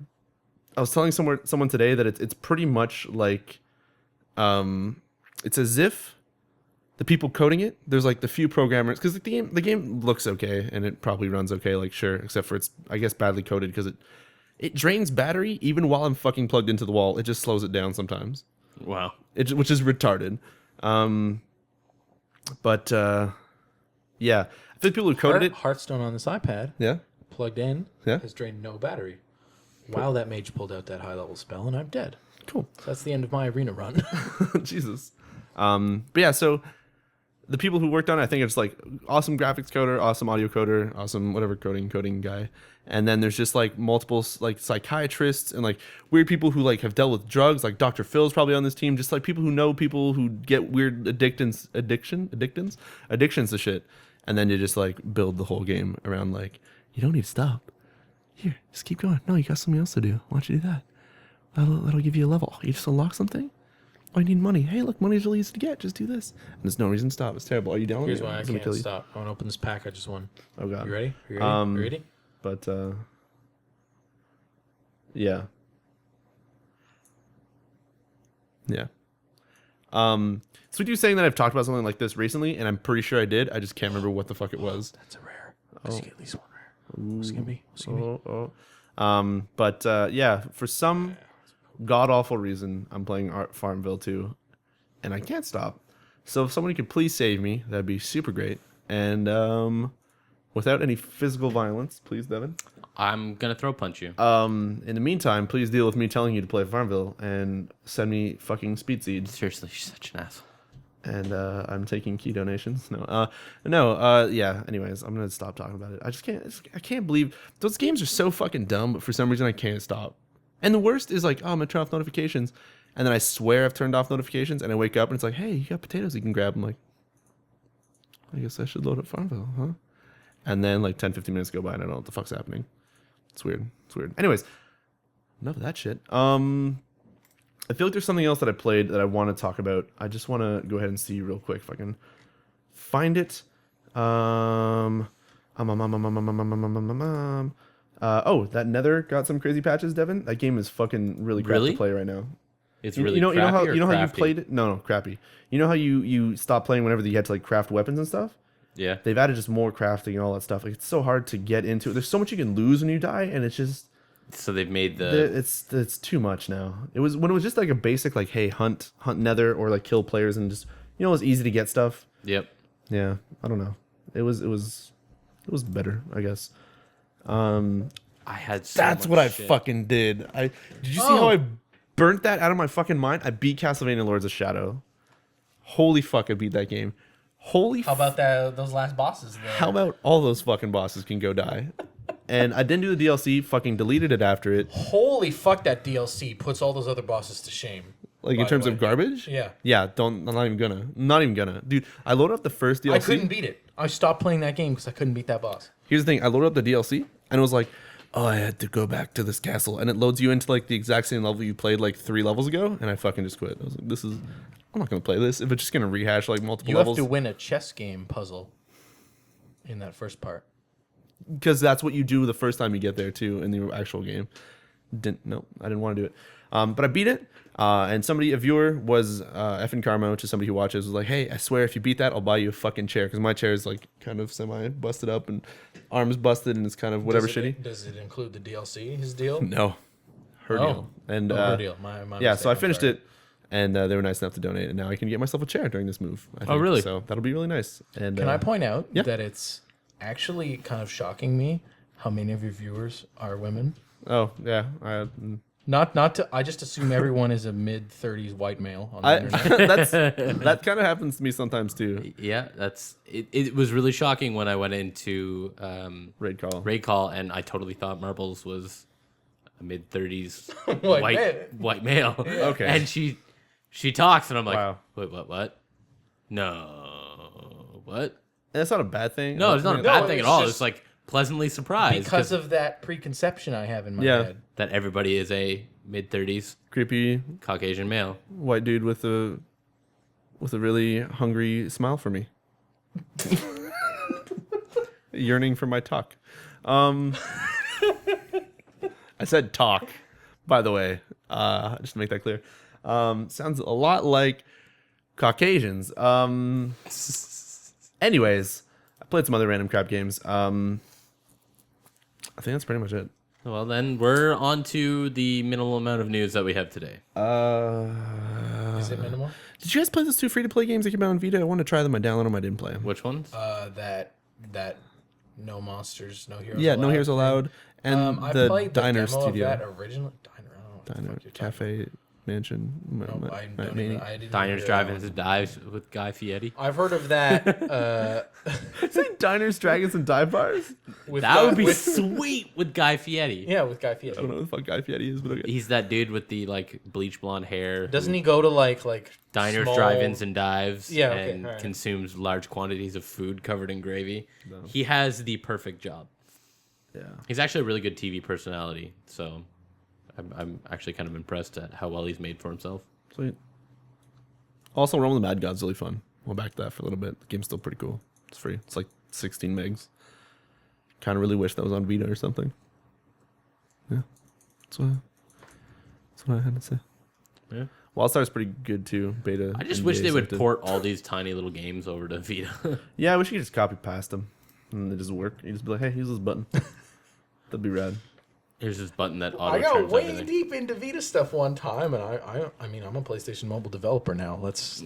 I was telling someone today that it's pretty much like, it's as if the people coding it, there's like the few programmers, because the game looks okay and it probably runs okay, like sure, except for it's I guess badly coded because it drains battery even while I'm fucking plugged into the wall. It just slows it down sometimes. Wow. Which is retarded. But yeah, I think people who coded it. Hearthstone on this iPad, Yeah. plugged in, Yeah. has drained no battery. Wow, that mage pulled out that high level spell and I'm dead. Cool. So that's the end of my arena run. Jesus. But yeah, so the people who worked on it, I think it's like awesome graphics coder, awesome audio coder, awesome whatever coding guy. And then there's just like multiple like psychiatrists and like weird people who like have dealt with drugs. Like Dr. Phil's probably on this team. Just like people who know people who get weird addictions to shit. And then you just like build the whole game around like, you don't need to stop. Here, just keep going. No, you got something else to do. Why don't you do that? That'll give you a level. You just unlock something? Oh, you need money. Hey, look, money's really easy to get. Just do this. And there's no reason to stop. It's terrible. Are you down with Here's it? why I It's gonna can't kill you. stop. I want to open this pack I just won. Oh, God. You ready? You ready? But, yeah. Yeah. So with you saying that I've talked about something like this recently, and I'm pretty sure I did. I just can't remember what the fuck it was. That's a rare. Let's get at least one rare. What's it gonna be? What's it gonna be? But yeah, for some god-awful reason, I'm playing Farmville 2, and I can't stop. So if somebody could please save me, that'd be super great. And without any physical violence, please, Devin. I'm gonna throw punch you. In the meantime, please deal with me telling you to play Farmville and send me fucking speed seeds. Seriously, she's such an asshole. And I'm taking key donations. Yeah. Anyways, I'm gonna stop talking about it. I just can't. I can't believe those games are so fucking dumb. But for some reason, I can't stop. And the worst is like, oh, I'm gonna turn off notifications, and then I swear I've turned off notifications, and I wake up and it's like, hey, you got potatoes you can grab. I'm like, I guess I should load up Farmville, huh? And then like 10, 15 minutes go by, and I don't know what the fuck's happening. It's weird. It's weird. Anyways, enough of that shit. I feel like there's something else that I played that I want to talk about. I just want to go ahead and see real quick if I can find it. Oh, that Nether got some crazy patches, Devin. That game is fucking really crap to play right now. It's really you know how crappy? you played it? No, crappy. You know how you stopped playing whenever you had to like craft weapons and stuff? Yeah. They've added just more crafting and all that stuff. Like, it's so hard to get into it. There's so much you can lose when you die, and it's just So they've made it's too much now. It was when it was just like a basic like, hey, hunt Nether or like kill players and just, you know, it was easy to get stuff. Yep. Yeah, I don't know. It was better, I guess. I had so That's much what I shit. fucking did. Did you see how I burnt that out of my fucking mind? I beat Castlevania Lords of Shadow. Holy fuck, I beat that game. Holy How about those last bosses there? How about all those fucking bosses can go die? And I didn't do the DLC. Fucking deleted it after it. Holy fuck! That DLC puts all those other bosses to shame. Like in terms of garbage. Yeah. Yeah. I'm not even gonna. Dude, I loaded up the first DLC. I couldn't beat it. I stopped playing that game because I couldn't beat that boss. Here's the thing. I loaded up the DLC and it was like, oh, I had to go back to this castle, and it loads you into like the exact same level you played like 3 levels ago, and I fucking just quit. I was like, I'm not gonna play this if it's just gonna rehash like multiple levels. You have to win a chess game puzzle in that first part. Because that's what you do the first time you get there too in the actual game. I didn't want to do it. But I beat it. And a viewer was effing Karma, which is somebody who watches, was like, hey, I swear if you beat that, I'll buy you a fucking chair. Because my chair is like kind of semi busted up and arms busted and it's kind of whatever shitty. Does it include the DLC, his deal? No. Her deal. And her deal. My yeah, mistake. so I finished it. And they were nice enough to donate. And now I can get myself a chair during this move. I think. Oh, really? So that'll be really nice. And Can I point out yeah. that it's actually kind of shocking me how many of your viewers are women? Oh, yeah. I just assume everyone is a mid-30s white male on the internet. That kind of happens to me sometimes too. Yeah, it was really shocking when I went into Raid call, and I totally thought Marbles was a mid-30s white male. Okay. And she talks, and I'm like, Wow. wait, what? No, what? And that's not a bad thing. No, it's not a bad thing at all. just- It's like pleasantly surprised Because of that preconception I have in my Yeah. head. that everybody is a mid-30s Creepy Caucasian male. white dude with a really hungry smile for me. Yearning for my talk. I said talk, by the way, just to make that clear. Sounds a lot like Caucasians. Anyways, I played some other random crap games. I think that's pretty much it. Well, then we're on to the minimal amount of news that we have today. Is it minimal? Did you guys play those 2 free-to-play games that came out on Vita? I wanted to try them. I downloaded them. I didn't play them. Which ones? That No Monsters, No Heroes Yeah, Allowed. No Heroes Allowed. And I the played the Diner demo Studio. of that original Diner. I don't know what the Diner, fuck you're talking Cafe, Mansion. about. I didn't Diners, hear Drive-Ins, that and Dives with Guy Fieri. one. I've heard of that. Say Diners, Dragons, and Dive Bars? With That would be with- sweet with Guy Fieri. yeah, with Guy Fieri. I don't know what the fuck Guy Fieri is, but okay. He's that dude with the like bleach blonde hair. Doesn't he go to like Diners, small- Drive-Ins, and Dives. Yeah, okay, and alright. consumes large quantities of food covered in gravy. No. He has the perfect job. Yeah. He's actually a really good TV personality, so I'm actually kind of impressed at how well he's made for himself. Sweet. Also, Realm of the Mad God's really fun. We'll back to that for a little bit. The game's still pretty cool. It's free. It's like 16 megs. Kind of really wish that was on Vita or something. Yeah. That's what I had to say. Yeah. Wildstar's pretty good too. Beta. I just NDA wish they would accepted. port all these tiny little games over to Vita. Yeah, I wish you could just copy past them. And they just work. You just be like, hey, use this button. That'd be rad. Here's this button that auto I got turns way everything. deep into Vita stuff one time, and I mean, I'm a PlayStation Mobile developer now. Let's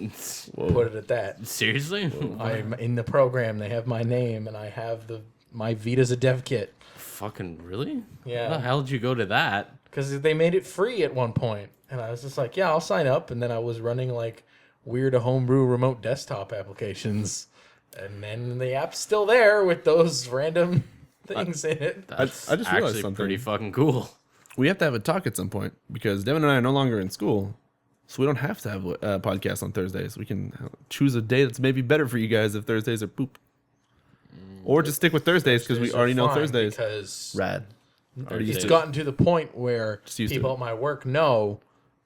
put it at that. Seriously? I'm in the program. They have my name, and I have my Vita's a dev kit. Fucking really? Yeah. How the hell did you go to that? Because they made it free at one point, and I was just like, yeah, I'll sign up. And then I was running like weird homebrew remote desktop applications, and then the app's still there with those random things in it. That's I just realized actually something. pretty fucking cool. We have to have a talk at some point because Devin and I are no longer in school. So we don't have to have a podcast on Thursdays. We can choose a day that's maybe better for you guys if Thursdays are poop. Or just stick with Thursdays because we Thursdays are already know fine Thursdays. Because Rad. Already used it's to it. gotten to the point where Just used to people it. at my work know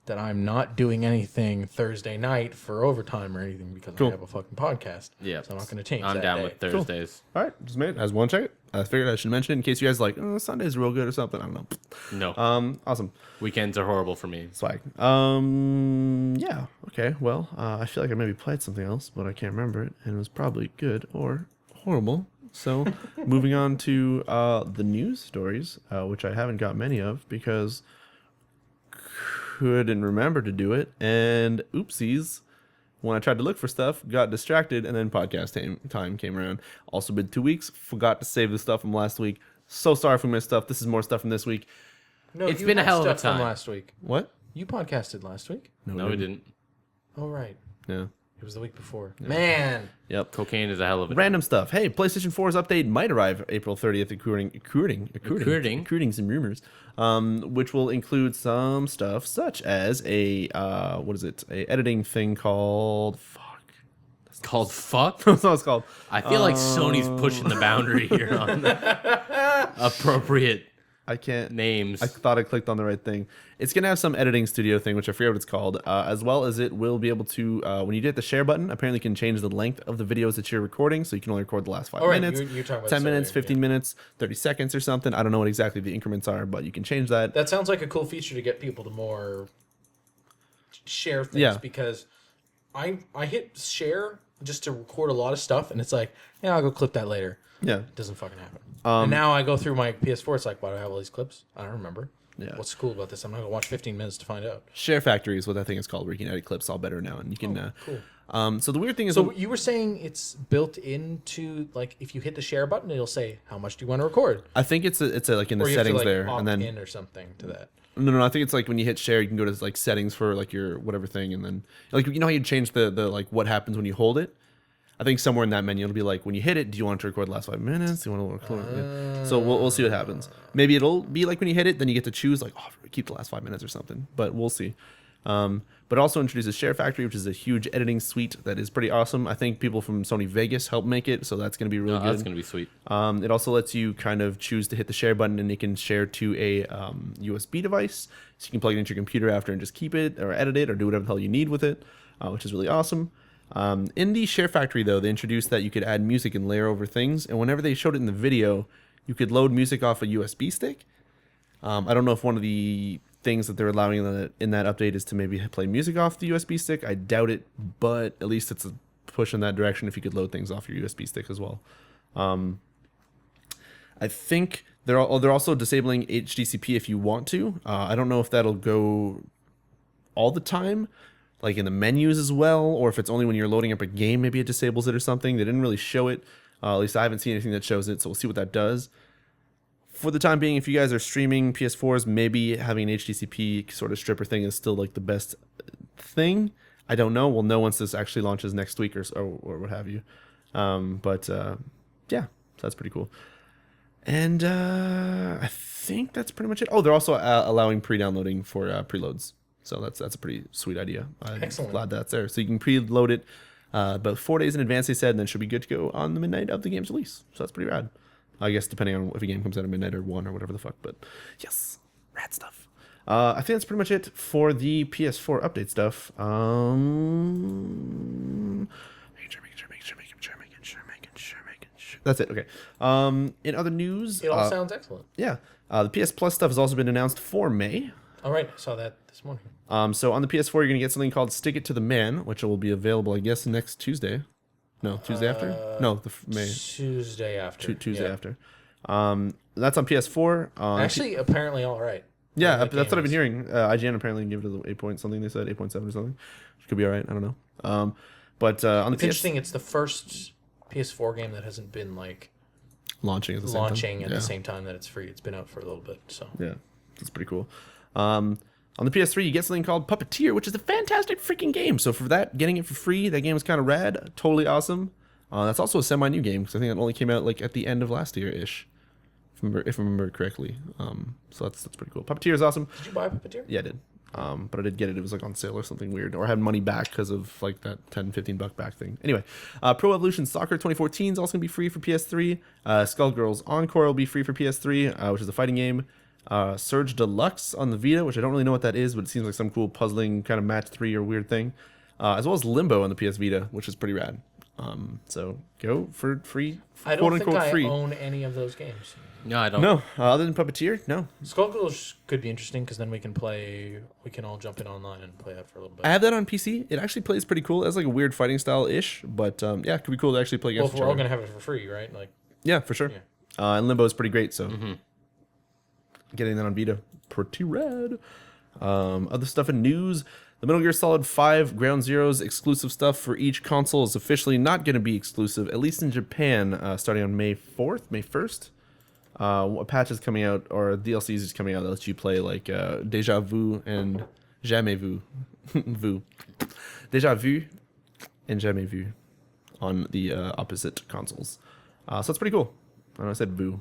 that I'm not doing anything Thursday night for overtime or anything because Cool. I have a fucking podcast. Yeah. So I'm not going to change I'm that down day. with Thursdays. All right, just made it. As one check it. I figured I should mention it in case you guys are like, oh, Sunday's real good or something. I don't know. No. Awesome. Weekends are horrible for me. Swag. Yeah. Okay. Well, I feel like I maybe played something else, but I can't remember it, and it was probably good or horrible. So, moving on to the news stories, which I haven't got many of because couldn't remember to do it, and oopsies. When I tried to look for stuff, got distracted, and then podcast time came around. Also been 2 weeks. Forgot to save the stuff from last week. So sorry for my stuff. This is more stuff from this week. No, It's you been a had hell of a stuff from time. last week. What? You podcasted last week? No, we didn't. Oh, right. Yeah. It was the week before. Yeah. Man. Yep. Cocaine is a hell of a Random stuff. Hey, PlayStation 4's update might arrive April 30th, according some rumors, which will include some stuff such as a editing thing called Called fuck? That's what it's called. I feel like Sony's pushing the boundary here on the appropriate names. I thought I clicked on the right thing. It's going to have some editing studio thing, which I forget what it's called, as well as it will be able to, when you hit the share button, apparently you can change the length of the videos that you're recording, so you can only record the last 5 minutes, you're talking about 10 minutes, 15 minutes, 30 seconds or something. I don't know what exactly the increments are, but you can change that. That sounds like a cool feature to get people to more share things, because I hit share just to record a lot of stuff, and it's like, yeah, I'll go clip that later. Yeah. It doesn't fucking happen. And now I go through my PS4, it's like, why do I have all these clips? I don't remember. Yeah. What's cool about this? I'm not going to watch 15 minutes to find out. Share Factory is what I think it's called, where you can edit clips all better now, and you can... cool. So the weird thing is... So you were saying it's built into, like, if you hit the share button, it'll say, how much do you want to record? I think it's like in the settings there, opt and then in or something to that. No. I think it's like when you hit share, you can go to like settings for like your whatever thing, and then like you know how you change the like what happens when you hold it. I think somewhere in that menu it'll be like when you hit it, do you want it to record the last 5 minutes? Do you want to record? Yeah. So we'll see what happens. Maybe it'll be like when you hit it, then you get to choose like keep the last 5 minutes or something. But we'll see. But also introduces Share Factory, which is a huge editing suite that is pretty awesome. I think people from Sony Vegas helped make it, so that's going to be really good. That's going to be sweet. It also lets you kind of choose to hit the share button, and it can share to a USB device, so you can plug it into your computer after and just keep it or edit it or do whatever the hell you need with it, which is really awesome. In the Share Factory, though, they introduced that you could add music and layer over things, and whenever they showed it in the video, you could load music off a USB stick. I don't know if one of the things that they're allowing in that update is to maybe play music off the USB stick. I doubt it, but at least it's a push in that direction if you could load things off your USB stick as well. I think they're also disabling HDCP if you want to. I don't know if that'll go all the time, like in the menus as well, or if it's only when you're loading up a game, maybe it disables it or something. They didn't really show it. At least I haven't seen anything that shows it, so we'll see what that does. For the time being, if you guys are streaming PS4s, maybe having an HDCP sort of stripper thing is still like the best thing. I don't know. We'll know once this actually launches next week or what have you. Yeah, so that's pretty cool. And I think that's pretty much it. Oh, they're also allowing pre-downloading for preloads. So that's a pretty sweet idea. I'm Excellent. glad that's there. So you can preload it about 4 days in advance, they said, and then it should be good to go on the midnight of the game's release. So that's pretty rad. I guess depending on if a game comes out at midnight or 1 or whatever the fuck. But yes, rad stuff. I think that's pretty much it for the PS4 update stuff. Making sure. That's it. Okay. In other news, It all sounds excellent. yeah, the PS Plus stuff has also been announced for May. All right, I saw that this morning. So on the PS4, you're gonna get something called Stick It to the Man, which will be available, I guess, next Tuesday. No, Tuesday after? No, May. Tuesday after. Tuesday after. That's on PS4. Actually, apparently all right. Yeah, that's what I've been hearing. IGN apparently gave it a 8 point something. They said 8.7 or something. Which could be all right. I don't know. But on the interesting. It's the first PS4 game that hasn't been like launching at the same time that it's free. It's been out for a little bit. So yeah, that's pretty cool. On the PS3, you get something called Puppeteer, which is a fantastic freaking game. So for that, getting it for free, that game is kind of rad. Totally awesome. That's also a semi-new game, because I think it only came out like at the end of last year-ish, if I remember correctly. So that's pretty cool. Puppeteer is awesome. Did you buy Puppeteer? Yeah, I did. But I did get it. It was like on sale or something weird. Or I had money back because of like that $10-15 back thing. Anyway, Pro Evolution Soccer 2014 is also going to be free for PS3. Skullgirls Encore will be free for PS3, which is a fighting game. Surge Deluxe on the Vita, which I don't really know what that is, but it seems like some cool puzzling kind of match 3 or weird thing. As well as Limbo on the PS Vita, which is pretty rad. So go for free. I don't think I own any of those games. No, I don't. No, other than Puppeteer, no. Skullgirls could be interesting because then we can all jump in online and play that for a little bit. I have that on PC. It actually plays pretty cool. It has like a weird fighting style-ish, but yeah, it could be cool to actually play against each other. We're all going to have it for free, right? Like, yeah, for sure. Yeah. And Limbo is pretty great, so getting that on Vita, pretty rad. Other stuff in news. The Metal Gear Solid 5 Ground Zeroes exclusive stuff for each console is officially not going to be exclusive, at least in Japan, starting on May 1st. A patch is coming out, or DLCs is coming out that lets you play like Deja Vu and Jamais Vu. Vu. Deja Vu and jamais vu on the opposite consoles. So that's pretty cool. I know I said vu.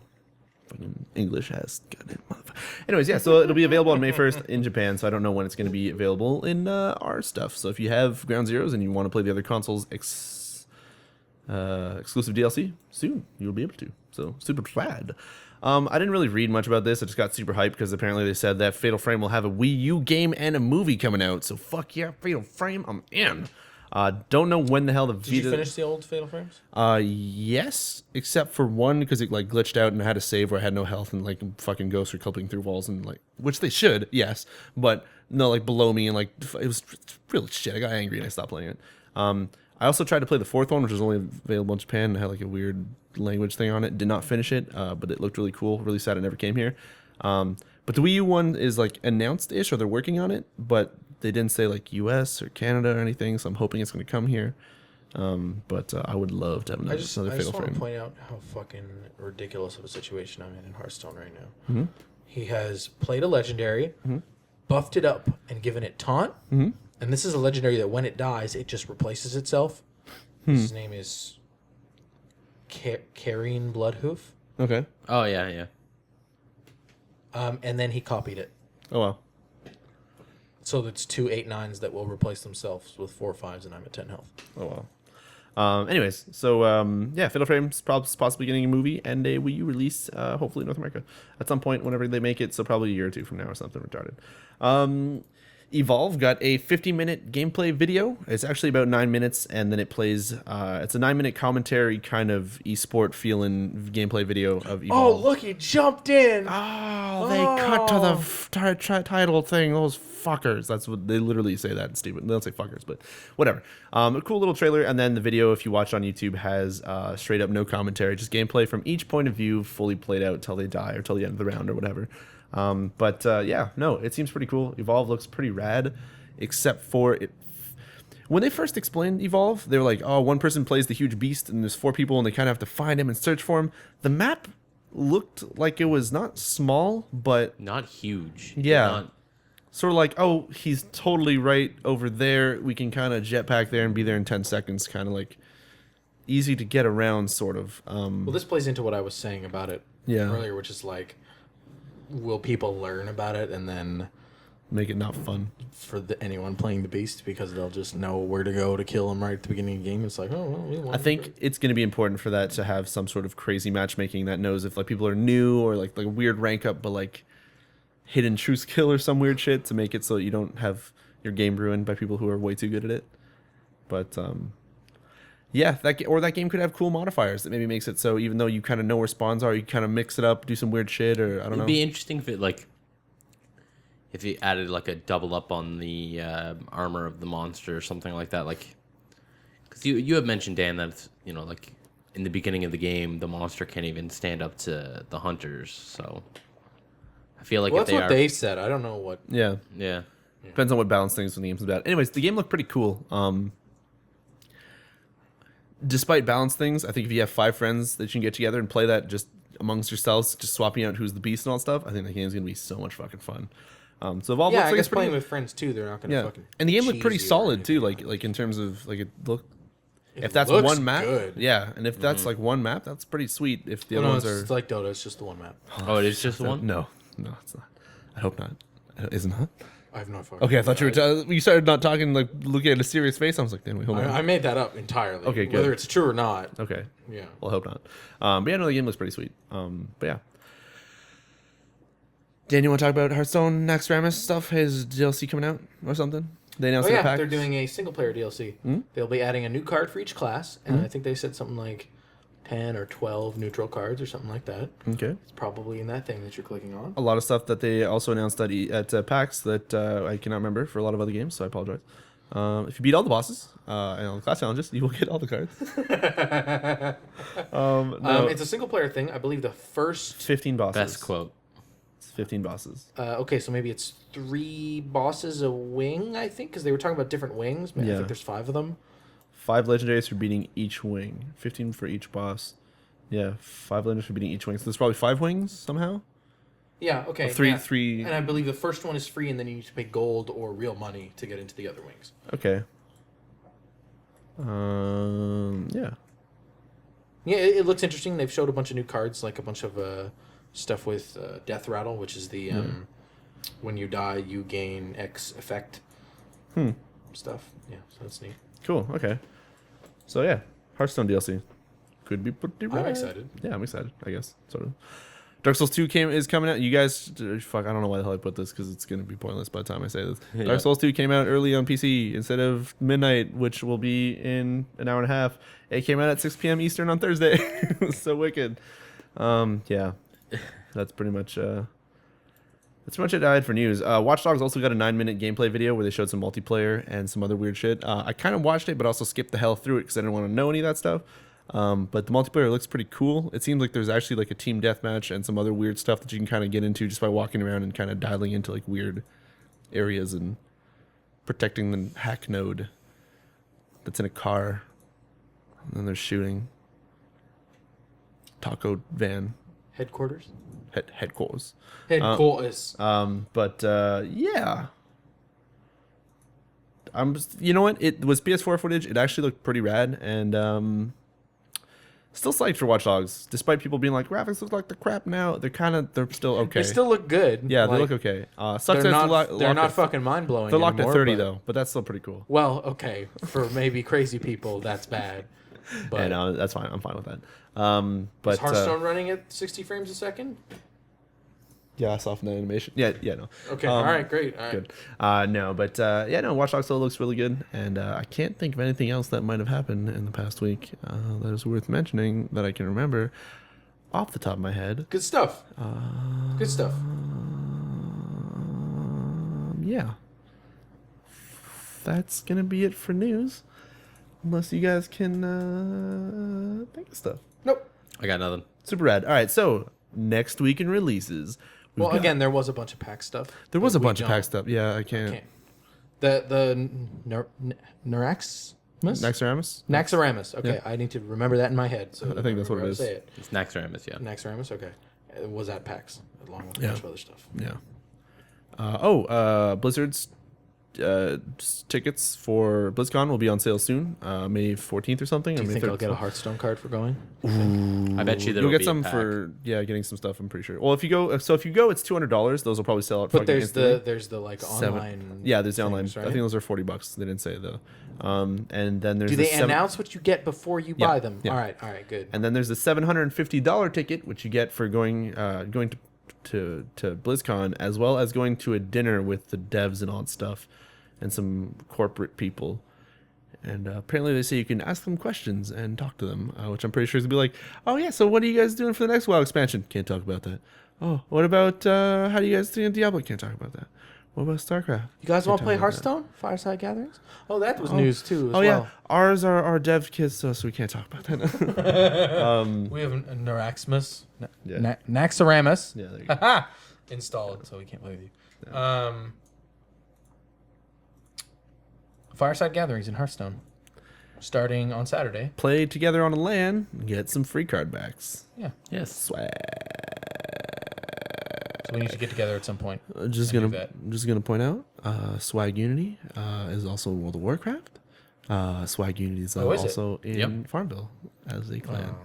Fucking English has goddamn motherfucker. Anyways, yeah, so it'll be available on May 1st in Japan, so I don't know when it's going to be available in our stuff. So if you have Ground Zeroes and you want to play the other consoles exclusive DLC, soon you'll be able to. So super glad. I didn't really read much about this. I just got super hyped because apparently they said that Fatal Frame will have a Wii U game and a movie coming out. So fuck yeah, Fatal Frame, I'm in. Don't know when the hell the Vita... Did you finish the old Fatal Frames? Yes, except for one because it like glitched out and I had to save where I had no health and like fucking ghosts were clipping through walls and like, which they should, yes, but no, like below me and like it was real shit. I got angry and I stopped playing it. I also tried to play the fourth one, which was only available in Japan and had like a weird language thing on it. Did not finish it, but it looked really cool. Really sad it never came here. But the Wii U one is like announced-ish, or they're working on it, but they didn't say like US or Canada or anything, so I'm hoping it's going to come here. But I would love to have another Fatal Frame. I just want to point out how fucking ridiculous of a situation I'm in Hearthstone right now. Mm-hmm. He has played a legendary, buffed it up, and given it taunt. Mm-hmm. And this is a legendary that when it dies, it just replaces itself. His name is Kareen Bloodhoof. Okay. Oh yeah. And then he copied it. Oh, wow. So that's 2 8/9s that will replace themselves with 4 5s, and I'm at 10 health. Oh, wow. Anyways, so yeah, Fatal Frame's possibly getting a movie and a Wii U release, hopefully in North America at some point whenever they make it. So probably a year or two from now or something retarded. Evolve got a 50-minute gameplay video. It's actually about 9 minutes, and then it plays. It's a 9-minute commentary kind of esport feeling gameplay video of Evolve. Oh, look, he jumped in. Oh, they cut to the title thing. Those fuckers. That's what they literally say. That stupid. They don't say fuckers, but whatever. A cool little trailer, and then the video, if you watch on YouTube, has straight up no commentary, just gameplay from each point of view, fully played out till they die or till the end of the round or whatever. Yeah, no, it seems pretty cool. Evolve looks pretty rad, except for it. When they first explained Evolve, they were like, oh, one person plays the huge beast and there's 4 people and they kind of have to find him and search for him. The map looked like it was not small, but Not huge. yeah, Not, sort of like, oh, he's totally right over there. We can kind of jetpack there and be there in 10 seconds. Kind of like easy to get around, sort of. Well, this plays into what I was saying about it earlier, which is like, will people learn about it and then make it not fun for anyone playing the beast because they'll just know where to go to kill him right at the beginning of the game? It's like, oh, well, we want I think it's going to be important for that to have some sort of crazy matchmaking that knows if like people are new or like a weird rank up, but like hidden true skill or some weird shit to make it so you don't have your game ruined by people who are way too good at it. But yeah, that game could have cool modifiers that maybe makes it so even though you kind of know where spawns are, you kind of mix it up, do some weird shit, or I don't know. It'd be interesting if you added like a double up on the armor of the monster or something like that. Like, because you have mentioned, Dan, that it's, like in the beginning of the game, the monster can't even stand up to the hunters. So I feel like that's what they said. I don't know what. Yeah. Depends on what balance things when the game's about. Anyways, the game looked pretty cool. Despite balance things, I think if you have 5 friends that you can get together and play that just amongst yourselves, just swapping out who's the beast and all that stuff, I think the game's gonna be so much fucking fun. So Evolve looks I like guess it's pretty, playing with friends too, they're not gonna fucking. And the game looked pretty cheese you or solid too, anything. like in terms of like it looked. It If that's looks one map, good. yeah, and if that's like one map, that's pretty sweet. If the other ones are it's like Dota, it's just the one map. Oh, it is just one? no, it's not. I hope not. Is it not? I have no fucking. Okay, I thought you were. You started not talking, like looking at a serious face. I was like, "Damn, wait, hold on." I made that up entirely. Okay, good. Whether it's true or not. Okay, Yeah. well, I hope not. But yeah, no, the game looks pretty sweet. But yeah. Dan, you want to talk about Hearthstone Nax Ramus stuff? His DLC coming out or something? They announced the pack. They're doing a single player DLC. They'll be adding a new card for each class, and I think they said something like 10 or 12 neutral cards or something like that. Okay. It's probably in that thing that you're clicking on. A lot of stuff that they also announced at PAX that I cannot remember for a lot of other games, so I apologize. If you beat all the bosses and all the class challenges, you will get all the cards. No, It's a single player thing. I believe the first. 15 bosses. Best quote. It's 15 bosses. Okay, so maybe it's 3 bosses a wing, I think, because they were talking about different wings. I think there's 5 of them. 5 legendaries for beating each wing. 15 for each boss. Yeah, 5 legendaries for beating each wing. So there's probably 5 wings somehow? Yeah, okay. Three. And I believe the first one is free, and then you need to pay gold or real money to get into the other wings. Okay. Yeah. Yeah, it looks interesting. They've showed a bunch of new cards, like a bunch of stuff with Death Rattle, which is the when you die, you gain X effect stuff. Yeah, so that's neat. Cool. Okay. So yeah, Hearthstone DLC could be pretty rad. I'm excited. Yeah, I'm excited. I guess sort of. Dark Souls 2 is coming out. You guys, fuck, I don't know why the hell I put this because it's gonna be pointless by the time I say this. Yeah. Dark Souls 2 came out early on PC instead of midnight, which will be in an hour and a half. It came out at 6 p.m. Eastern on Thursday. It was so wicked. Yeah, that's pretty much it I had for news. Watch Dogs also got a 9-minute gameplay video where they showed some multiplayer and some other weird shit. I kind of watched it, but also skipped the hell through it because I didn't want to know any of that stuff. But the multiplayer looks pretty cool. It seems like there's actually like a team deathmatch and some other weird stuff that you can kind of get into just by walking around and kind of dialing into like weird areas and protecting the hack node that's in a car. And then there's shooting. Taco van. Headquarters. Headquarters. Headquarters. Yeah. You know what? It was PS4 footage. It actually looked pretty rad, and still psyched for Watch Dogs, despite people being like graphics look like the crap now. They're still okay. They still look good. Yeah, they look okay. Sucks They're that they're not fucking mind blowing. They're locked at 30 though, but that's still pretty cool. Well, okay, for maybe crazy people, that's bad. But Yeah, no, that's fine. I'm fine with that. But is Hearthstone running at 60 frames a second? yeah, I saw from the animation. Yeah, no. Okay, all right, great. All right. Good. No, but Watch Dogs still looks really good, and I can't think of anything else that might have happened in the past week that is worth mentioning that I can remember off the top of my head. Good stuff. Good stuff. Yeah. That's gonna be it for news, unless you guys can think of stuff. Nope. I got nothing. Super rad. All right, so next week in releases. Well, again, there was a bunch of pack stuff. There was a bunch of pack stuff. Yeah, I can't. The Naxxramas? Naxxramas. Okay, Yeah. I need to remember that in my head. So I think that's what it is. Say it. It's Naxxramas, yeah. Naxxramas. Okay, it was at PAX along with a Yeah. bunch of other stuff. Yeah. Blizzard's tickets for BlizzCon will be on sale soon, May 14th or something. Do you May think 3rd. I'll get a Hearthstone card for going? I bet you You'll get some for getting some stuff. I'm pretty sure. Well, if you go, it's $200. Those will probably sell out. But there's instantly. the like online. Yeah, there's the online. things, right? I think those are $40. They didn't say though. And then there's Do they announce what you get before you buy them? yeah. All right, good. And then there's the $750 ticket, which you get for going to BlizzCon, as well as going to a dinner with the devs and all that stuff, and some corporate people. And apparently they say you can ask them questions and talk to them, which I'm pretty sure is going to be like, oh yeah, so what are you guys doing for the next WoW expansion? Can't talk about that. Oh, what about, how do you guys think of Diablo? Can't talk about that. What about StarCraft? You guys want to Can't play talk about that. Hearthstone? Fireside Gatherings? Oh, that was news too. Yeah, ours are our dev kits, so we can't talk about that. We have a Naxxramas. Yeah. Naxxramas. Yeah, there you go. Installed, so we can't play with you. Fireside Gatherings in Hearthstone, starting on Saturday. Play together on a LAN, get some free card backs. Yeah. Yes. Swag. So we need to get together at some point. Just and do gonna point out, Swag Unity is also in World of Warcraft. Swag Unity is is also in Yep. Farmville as a clan. no.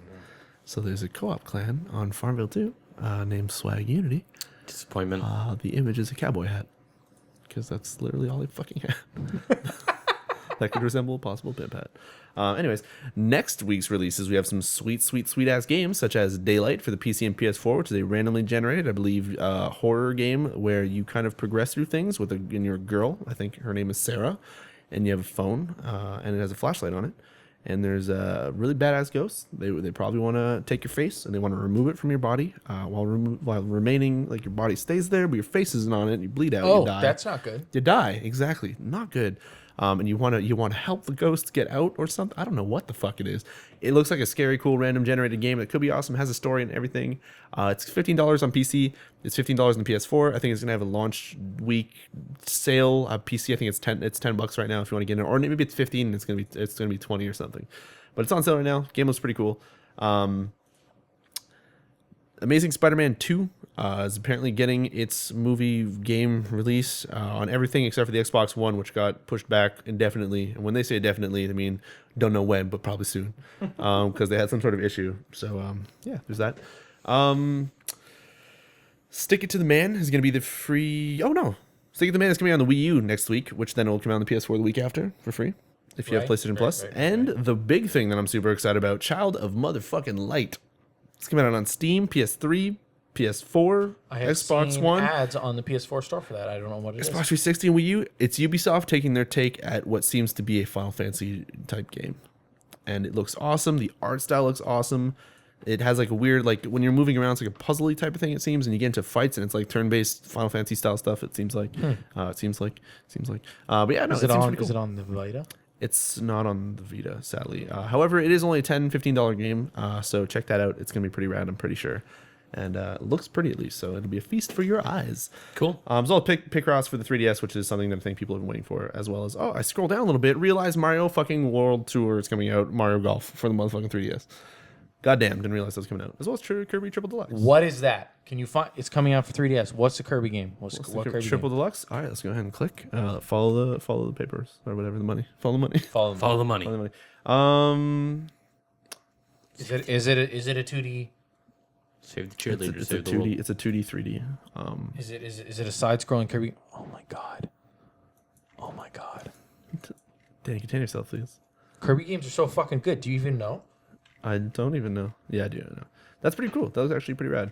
So there's a co-op clan on Farmville too, named Swag Unity. Disappointment. The image is a cowboy hat, because that's literally all they fucking had. That could resemble a possible pimp hat. Anyways, next week's releases, we have some sweet ass games, such as Daylight for the PC and PS4, which is a randomly generated, I believe, horror game where you kind of progress through things and you're a girl. I think her name is Sarah, and you have a phone, and it has a flashlight on it. And there's really badass ghosts. They probably want to take your face and they want to remove it from your body while remaining, like, your body stays there, but your face isn't on it. And you bleed out. You die. That's not good. You die, exactly. Not good. And you want to help the ghost get out or something. I don't know what the fuck it is. It looks like a scary, cool, random generated game that could be awesome. Has a story and everything. It's $15 on PC. It's $15 on the PS4. I think it's gonna have a launch week sale. PC, I think it's $10 right now if you want to get it, or maybe it's 15. And it's gonna be 20 or something. But it's on sale right now. Game looks pretty cool. Amazing Spider-Man 2 is apparently getting its movie game release on everything except for the Xbox One, which got pushed back indefinitely. And when they say indefinitely, they mean don't know when, but probably soon, because they had some sort of issue. So yeah, there's that. Stick It to the Man is going to be the free. Oh no, Stick It to the Man is coming out on the Wii U next week, which then will come out on the PS4 the week after for free if you have PlayStation Plus. And the big thing that I'm super excited about, Child of Motherfucking Light. It's coming out on Steam, PS3, PS4, I have Xbox seen One, ads on the PS4 store for that. I don't know what it is. Xbox 360, and Wii U. It's Ubisoft taking their take at what seems to be a Final Fantasy type game, and it looks awesome. The art style looks awesome. It has like a weird, like when you're moving around, it's like a puzzly type of thing. It seems, and you get into fights, and it's like turn-based Final Fantasy style stuff. It seems like, But yeah, no, Is it seems on? pretty cool. Is it on the Vita? It's not on the Vita, sadly. However, it is only a $10, $15 game, so check that out. It's gonna be pretty rad, I'm pretty sure, and it looks pretty at least. So it'll be a feast for your eyes. Cool. There's all Picross for the 3DS, which is something that I think people have been waiting for, as well as I scroll down a little bit, realize Mario fucking World Tour is coming out, Mario Golf for the motherfucking 3DS. Goddamn, didn't realize that was coming out. As well as Kirby Triple Deluxe. What is that? Can you find? It's coming out for 3DS. What's the Kirby game? What Kirby Triple game? Deluxe? All right, let's go ahead and click. Follow the papers or whatever, the money. Follow the money. Follow the money. Follow the money. Is it a 2D? Save the cheerleaders. It's a save the 2D. world. It's a 2D 3D. Is it a side-scrolling Kirby? Oh my god! Oh my god! Danny, contain yourself, please. Kirby games are so fucking good. Do you even know? I don't even know. Yeah, I do know. That's pretty cool. That was actually pretty rad.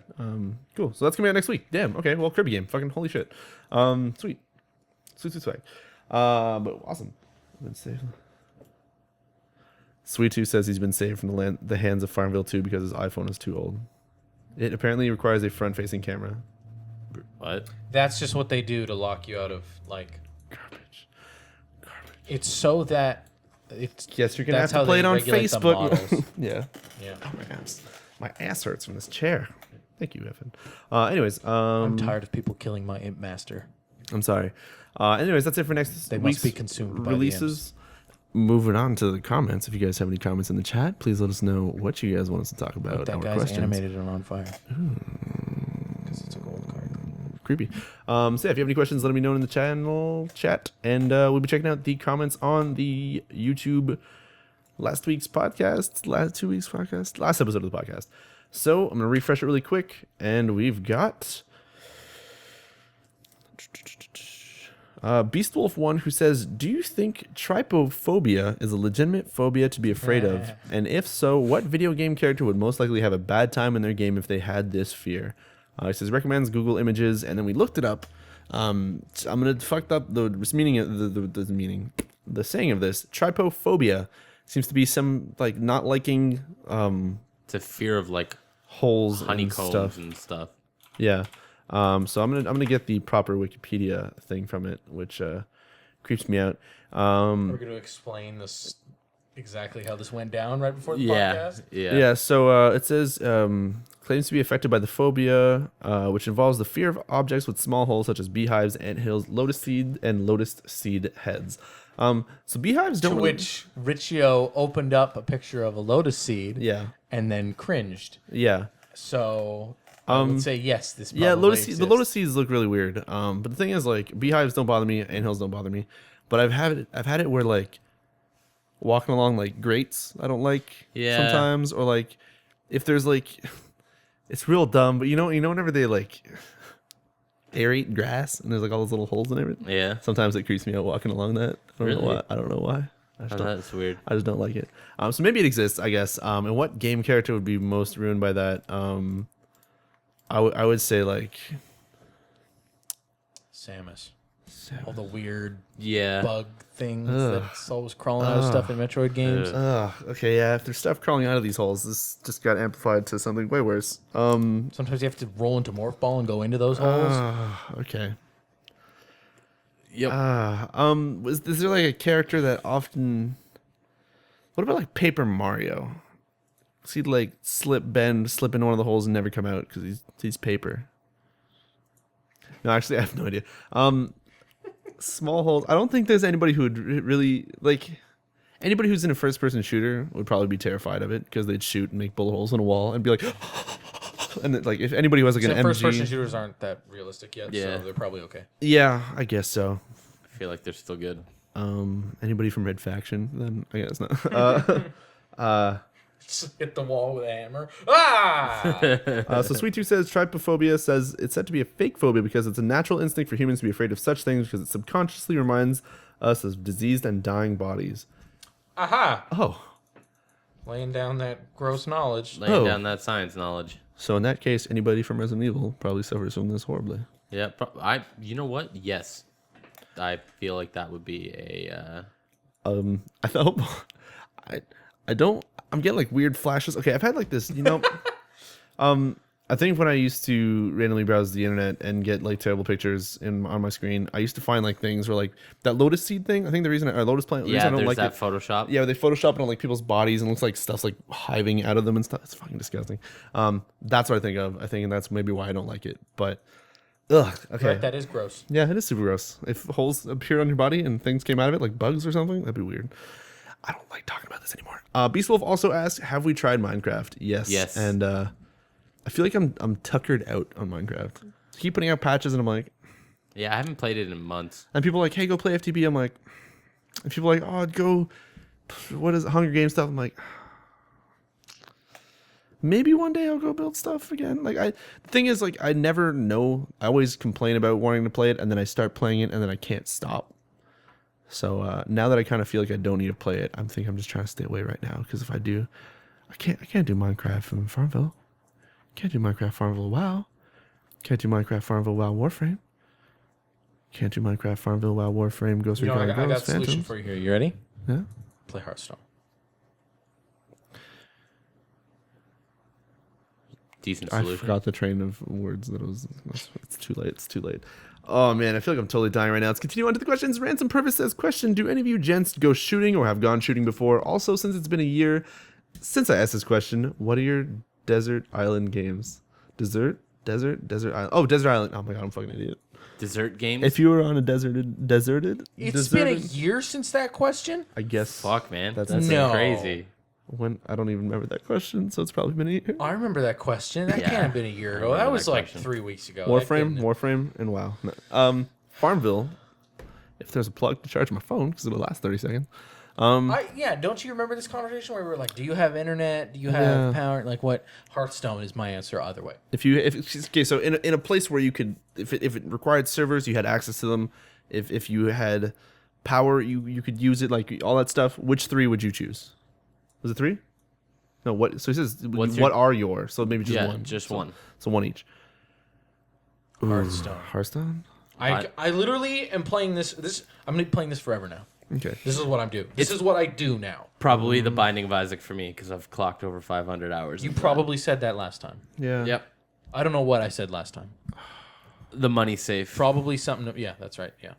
Cool. So that's coming out next week. Damn. Okay. Well, Kirby game. Fucking holy shit. Sweet. Sweet swag. But awesome. Been saved. Sweet 2 says he's been saved from the hands of Farmville 2 because his iPhone is too old. It apparently requires a front-facing camera. What? That's just what they do to lock you out of like Garbage. It's so that it's. Yes, you're gonna have that's to how play they it on regulate the Facebook. models. Yeah. Yeah. Oh, my ass hurts from this chair. Thank you, Evan. Anyways, I'm tired of people killing my Imp Master. I'm sorry. Anyways, that's it for next They week's must be consumed by the releases. Moving on to the comments. If you guys have any comments in the chat, please let us know what you guys want us to talk about. Look, that our guy's questions. animated and on fire. Because it's a gold card. Creepy. So yeah, if you have any questions, let me know in the channel chat, and we'll be checking out the comments on the YouTube last episode of the podcast. So I'm gonna refresh it really quick, and we've got Beastwolf1 who says, "Do you think trypophobia is a legitimate phobia to be afraid of? And if so, what video game character would most likely have a bad time in their game if they had this fear?" He says recommends Google Images, and then we looked it up. I'm gonna fuck up the meaning of the saying of this. Trypophobia seems to be some like not liking It's a fear of like holes honeycombs and and stuff. Yeah. So I'm gonna get the proper Wikipedia thing from it, which creeps me out. We're going to explain this exactly how this went down right before the podcast. Yeah. So it says claims to be affected by the phobia, which involves the fear of objects with small holes such as beehives, anthills, lotus seed heads. So beehives don't. To which Riccio opened up a picture of a lotus seed. Yeah. And then cringed. Yeah. So I would say yes. This yeah, probably the lotus seeds look really weird. But the thing is, like, beehives don't bother me, anthills don't bother me. But I've had it where like walking along like grates I don't like sometimes, or like if there's like it's real dumb, but you know whenever they like aerate grass and there's like all those little holes and everything. Yeah. Sometimes it creeps me out walking along that. I don't know why. That's weird. I just don't like it. So maybe it exists, I guess. And what game character would be most ruined by that? I would say like Samus. All the weird Yeah. bug things that's always crawling out of stuff in Metroid games. Okay, yeah. If there's stuff crawling out of these holes, this just got amplified to something way worse. Sometimes you have to roll into Morph Ball and go into those holes. Okay. Yep. Is there like a character that often? What about like Paper Mario? Does he like slip in one of the holes and never come out because he's paper? No, actually, I have no idea. Small holes. I don't think there's anybody who would really like. Anybody who's in a first-person shooter would probably be terrified of it because they'd shoot and make bullet holes in a wall and be like, And like if anybody who has like an MG, first-person shooters aren't that realistic yet, Yeah. so they're probably okay. yeah, I guess so. I feel like they're still good. Anybody from Red Faction? Then I guess not. Just hit the wall with a hammer. Ah! So Sweet Tooth says trypophobia says it's said to be a fake phobia because it's a natural instinct for humans to be afraid of such things because it subconsciously reminds us of diseased and dying bodies. Aha! Oh, Laying down that gross knowledge. Laying down that science knowledge. so in that case, anybody from Resident Evil probably suffers from this horribly. Yeah, you know what? Yes. I feel like that would be a I hope I don't. I'm getting like weird flashes. Okay, I've had like this, I think when I used to randomly browse the internet and get like terrible pictures on my screen, I used to find like things where like that lotus seed thing. I think the reason or lotus plant. The reason I don't there's like that it, Photoshop. yeah, they Photoshop it on like people's bodies and it looks like stuff's like hiving out of them and stuff. It's fucking disgusting. That's what I think of. I think, and that's maybe why I don't like it. But ugh, okay, Right, that is gross. yeah, it is super gross. If holes appeared on your body and things came out of it like bugs or something, that'd be weird. I don't like talking about this anymore. Beast Wolf also asked, "Have we tried Minecraft?" Yes. And I feel like I'm tuckered out on Minecraft. I keep putting out patches, and I'm like, Yeah, I haven't played it in months. and people are like, "Hey, go play FTB." I'm like, and people are like, "Oh, go, what is it, Hunger Games stuff?" I'm like, maybe one day I'll go build stuff again. Like the thing is, like I never know. I always complain about wanting to play it, and then I start playing it, and then I can't stop. So now that I kind of feel like I don't need to play it, I'm just trying to stay away right now because if I do, I can't do Minecraft from Farmville. Can't do Minecraft Farmville WoW. Can't do Minecraft Farmville WoW Warframe. Can't do Minecraft Farmville WoW Warframe Ghost Recon I got a Ghost solution Phantoms. for you here. You ready? Yeah. Play Hearthstone. Decent I solution. forgot the train of words that it's too late. It's too late. Oh man, I feel like I'm totally dying right now. Let's continue on to the questions. Ransom Purpose says, question, do any of you gents go shooting or have gone shooting before? Also, since it's been a year since I asked this question, what are your desert island games? Desert island. Oh, desert island. Oh my god, I'm a fucking idiot. Dessert games? If you were on a deserted, It's been a year since that question? I guess. Fuck, man. That's That's No. crazy. When I don't even remember that question, so it's probably been a year. I remember that question. That Yeah. can't have been a year I ago. That remember was that like question. 3 weeks ago. Warframe, and WoW. No. Farmville. If there's a plug to charge my phone, because it'll last 30 seconds. Don't you remember this conversation where we were like, do you have internet? Do you have Yeah. power? Like what? Hearthstone is my answer either way. Okay, so in a place where you could, if it required servers, you had access to them. If you had power, you could use it, like all that stuff. Which three would you choose? Was it three? No, what? So he says, what are your? So maybe just one. Just So- one. So one each. Hearthstone. Hearthstone. I literally am playing this. I'm gonna be playing this forever now. Okay. This is what I'm doing. This is what I do now. Probably the Binding of Isaac for me because I've clocked over 500 hours. You into probably said that last time. Yeah. that. Yep. I don't know what I said last time. The money safe. Probably something. Yeah, that's right. Yeah.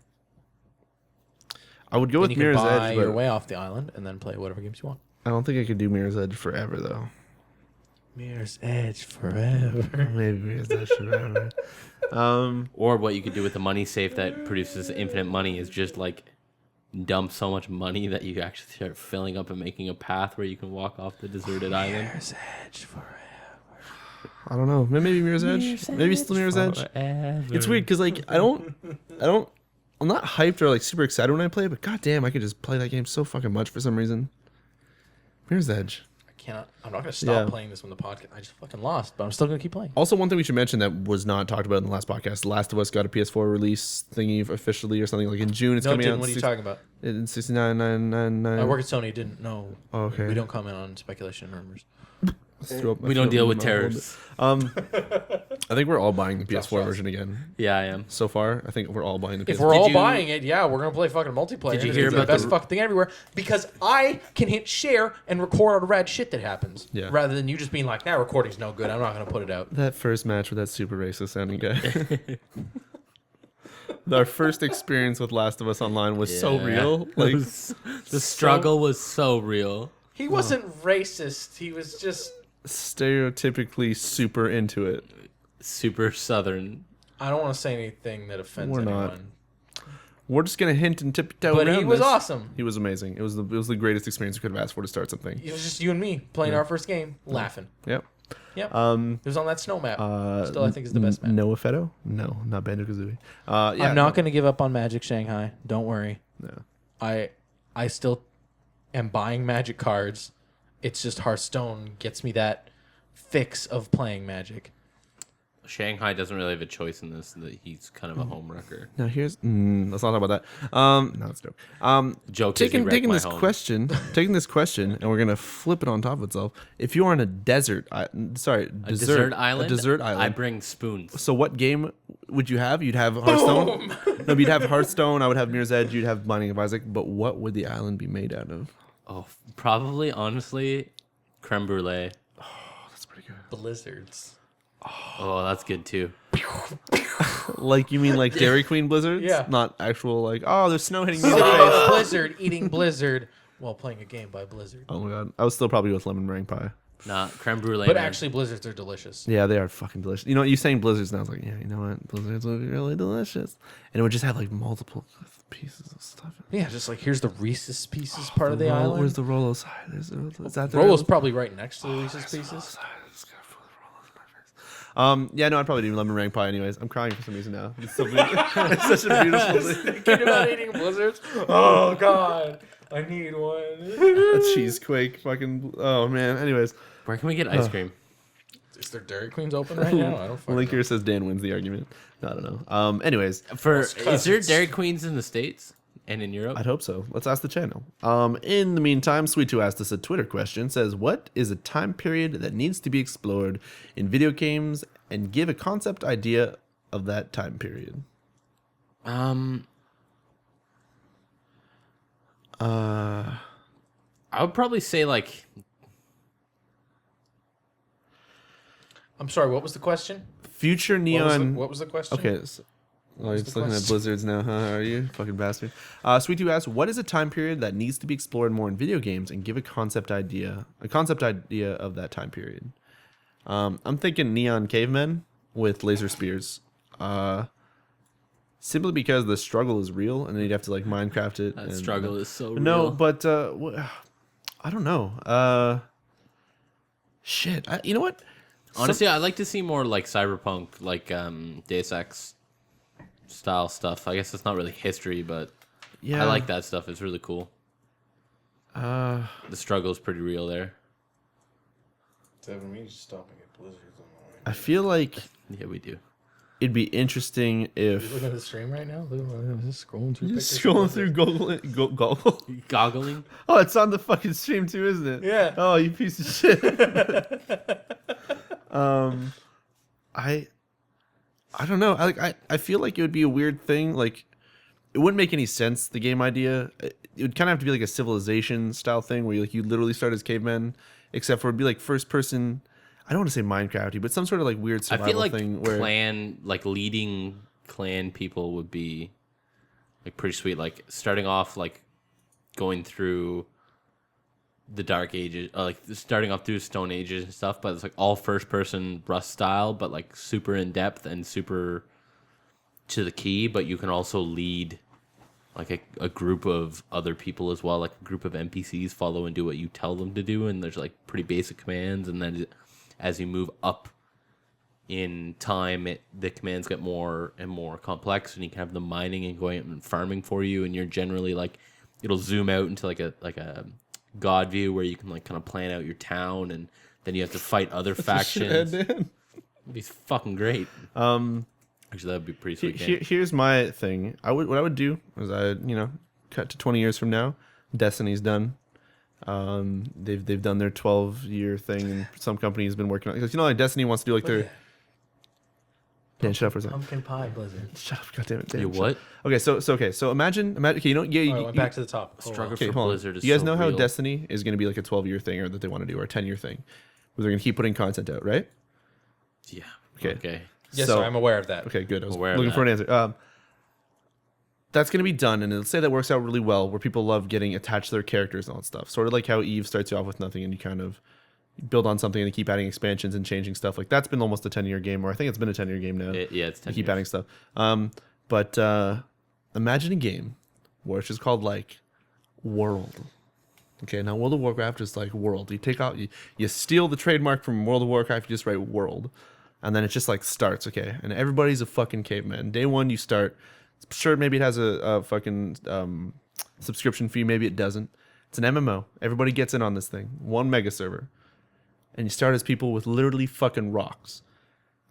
I would go Then with you can Mirror's buy Edge, your but way off the island and then play whatever games you want. I don't think I could do Mirror's Edge forever though. Mirror's Edge forever. Maybe Mirror's Edge forever. Or what you could do with the money safe that produces infinite money is just like dump so much money that you actually start filling up and making a path where you can walk off the deserted island. Mirror's Edge forever. I don't know. Maybe Mirror's Edge. Maybe still Mirror's Edge. It's weird because like I'm not hyped or like super excited when I play it, but goddamn, I could just play that game so fucking much for some reason. Mirror's Edge. I'm not gonna stop Yeah. playing this when the podcast. I just fucking lost, but I'm still gonna keep playing. Also, one thing we should mention that was not talked about in the last podcast: The Last of Us got a PS4 release thingy officially or something like in June. It's No, coming didn't. out. What are you talking about? In 69,999. I work at Sony. Didn't know. Oh, okay. We don't comment on speculation and rumors. We don't deal with terrorists. I think we're all buying the PS4 shots. version again. Yeah, I am. So far, I think we're all buying the PS4. If we're all you- buying it, yeah, we're gonna play fucking multiplayer. Did you It's hear the about best the- fucking thing everywhere? Because I can hit share and record all the rad shit that happens. Yeah. Rather than you just being like, "That recording's no good. I'm not gonna put it out." That first match with that super racist sounding guy. Our first experience with Last of Us Online was so Yeah. real. Like The struggle was so real. He wasn't racist. He was just. stereotypically super into it. Super southern. I don't want to say anything that offends We're not. anyone. We're just gonna hint and tiptoe But around he was this. awesome. He was amazing. It was the greatest experience we could have asked for to start something. It was just you and me playing our first game, laughing. Yep. Yep. It was on that snow map. Still, I think is the best map. No Effetto? No, not Banjo-Kazooie. Yeah, I'm not going to give up on Magic Shanghai. Don't worry. No. I still am buying Magic cards. It's just Hearthstone gets me that fix of playing Magic. Shanghai doesn't really have a choice in this. That he's kind of a home wrecker. Now here's let's not talk about that. No, it's dope. Joke is he taking wrecked my this home. question, and we're gonna flip it on top of itself. If you are on a desert island. a desert island. I bring spoons. So what game would you have? You'd have Hearthstone. No, you'd have Hearthstone. I would have Mirror's Edge. You'd have Binding of Isaac. But what would the island be made out of? Oh, probably honestly, creme brulee. Oh, that's pretty good. Blizzards. Oh, that's good too. Like you mean like Dairy Queen blizzards? Yeah. Not actual like there's snow hitting me in the face. Blizzard eating Blizzard while playing a game by Blizzard. Oh my god, I was still probably with lemon meringue pie. Nah, creme brulee. But man. actually, Blizzards are delicious. Yeah, they are fucking delicious. You know, you saying blizzards now, I was like, yeah, you know what? Blizzards would be really delicious. And it would just have like multiple pieces of stuff. Yeah, just like here's the Reese's Pieces part of the island. Where's the Rolo side? Is that the Rolo's probably right next to the Reese's Pieces. Yeah, no, I'd probably do lemon meringue pie anyways. I'm crying for some reason now. It's, so it's such a beautiful thing. Thinking about eating Blizzards? Oh, God. I need one. A cheesequake, fucking, oh man. Anyways. Where can we get ice cream? Is there Dairy Queens open right now? I don't fucking Link know. here says Dan wins the argument. No, I don't know. Anyways. Is there Dairy Queens in the States and in Europe? I'd hope so. Let's ask the channel. In the meantime, Sweet2 asked us a Twitter question. Says, what is a time period that needs to be explored in video games, and give a concept idea of that time period? I would probably say like. I'm sorry, what was the question? Future Neon. What was the question? Okay. So, you're the just looking at question? Blizzards now, huh? Are you? Fucking bastard. Sweet2 asks, what is a time period that needs to be explored more in video games, and give a concept idea of that time period? I'm thinking Neon Cavemen with laser spears. Simply because the struggle is real, and then you'd have to like Minecraft it. That struggle is so real. No, but I don't know. Shit. You know what? Honestly, I'd like to see more like cyberpunk, like Deus Ex style stuff. I guess it's not really history, but Yeah, I like that stuff. It's really cool. The struggle is pretty real there. Devin, we just stopping at Blizzards on the way. I feel like Yeah, we do. it'd be interesting if You looking at the stream right now? Look at just scrolling through just pictures. scrolling through Google. Goggling. Oh, it's on the fucking stream too, isn't it? Yeah. Oh, you piece of shit. I don't know. I feel like it would be a weird thing. Like, it wouldn't make any sense. The game idea. It would kind of have to be like a Civilization style thing where you literally start as cavemen, except for it'd be like first person. I don't want to say Minecrafty, but some sort of like weird survival I feel like thing where leading clan people would be like pretty sweet. Like starting off like going through the Dark Ages, like starting off through Stone Ages and stuff, but it's like all first person Rust style, but like super in depth and super to the key. But you can also lead like a group of other people as well, like a group of NPCs follow and do what you tell them to do, and there's like pretty basic commands, and then as you move up in time, the commands get more and more complex, and you can have them mining and going out and farming for you, and you're generally like, it'll zoom out into like a god view where you can like kind of plan out your town, and then you have to fight other factions. It'd be fucking great. Actually, that'd be pretty sweet. Here's my thing. What I would do is cut to 20 years from now. Destiny's done. They've done their 12-year thing, and some company's been working on it. Because like Destiny wants to do like their. Dan, shut up for a second. Pumpkin pie Blizzard. Shut up, goddammit. Dan, You what? Okay, so imagine. Okay, Went back to the top. Struggle Okay, for hold on. Blizzard is You guys so know how real. Destiny is going to be like a 12-year thing, or that they want to do, or a 10-year thing, where they're going to keep putting content out, right? Yeah. Okay. Yes, So- sir, I'm aware of that. Okay, good. I was Aware of looking for an that. answer. That's going to be done, and let's say that works out really well, where people love getting attached to their characters and all that stuff. Sort of like how Eve starts you off with nothing, and you kind of build on something, and you keep adding expansions and changing stuff. Like that's been almost a 10-year game, or I think it's been a 10-year game now. Yeah, it's 10 You keep years. adding stuff. But imagine a game where it's just called like World. Okay, now World of Warcraft is like world. You take out, you steal the trademark from World of Warcraft, you just write world. And then it just like starts, okay? And everybody's a fucking caveman. Day one, you start. Sure, maybe it has a fucking subscription fee, maybe it doesn't. It's an MMO. Everybody gets in on this thing. One mega server. And you start as people with literally fucking rocks.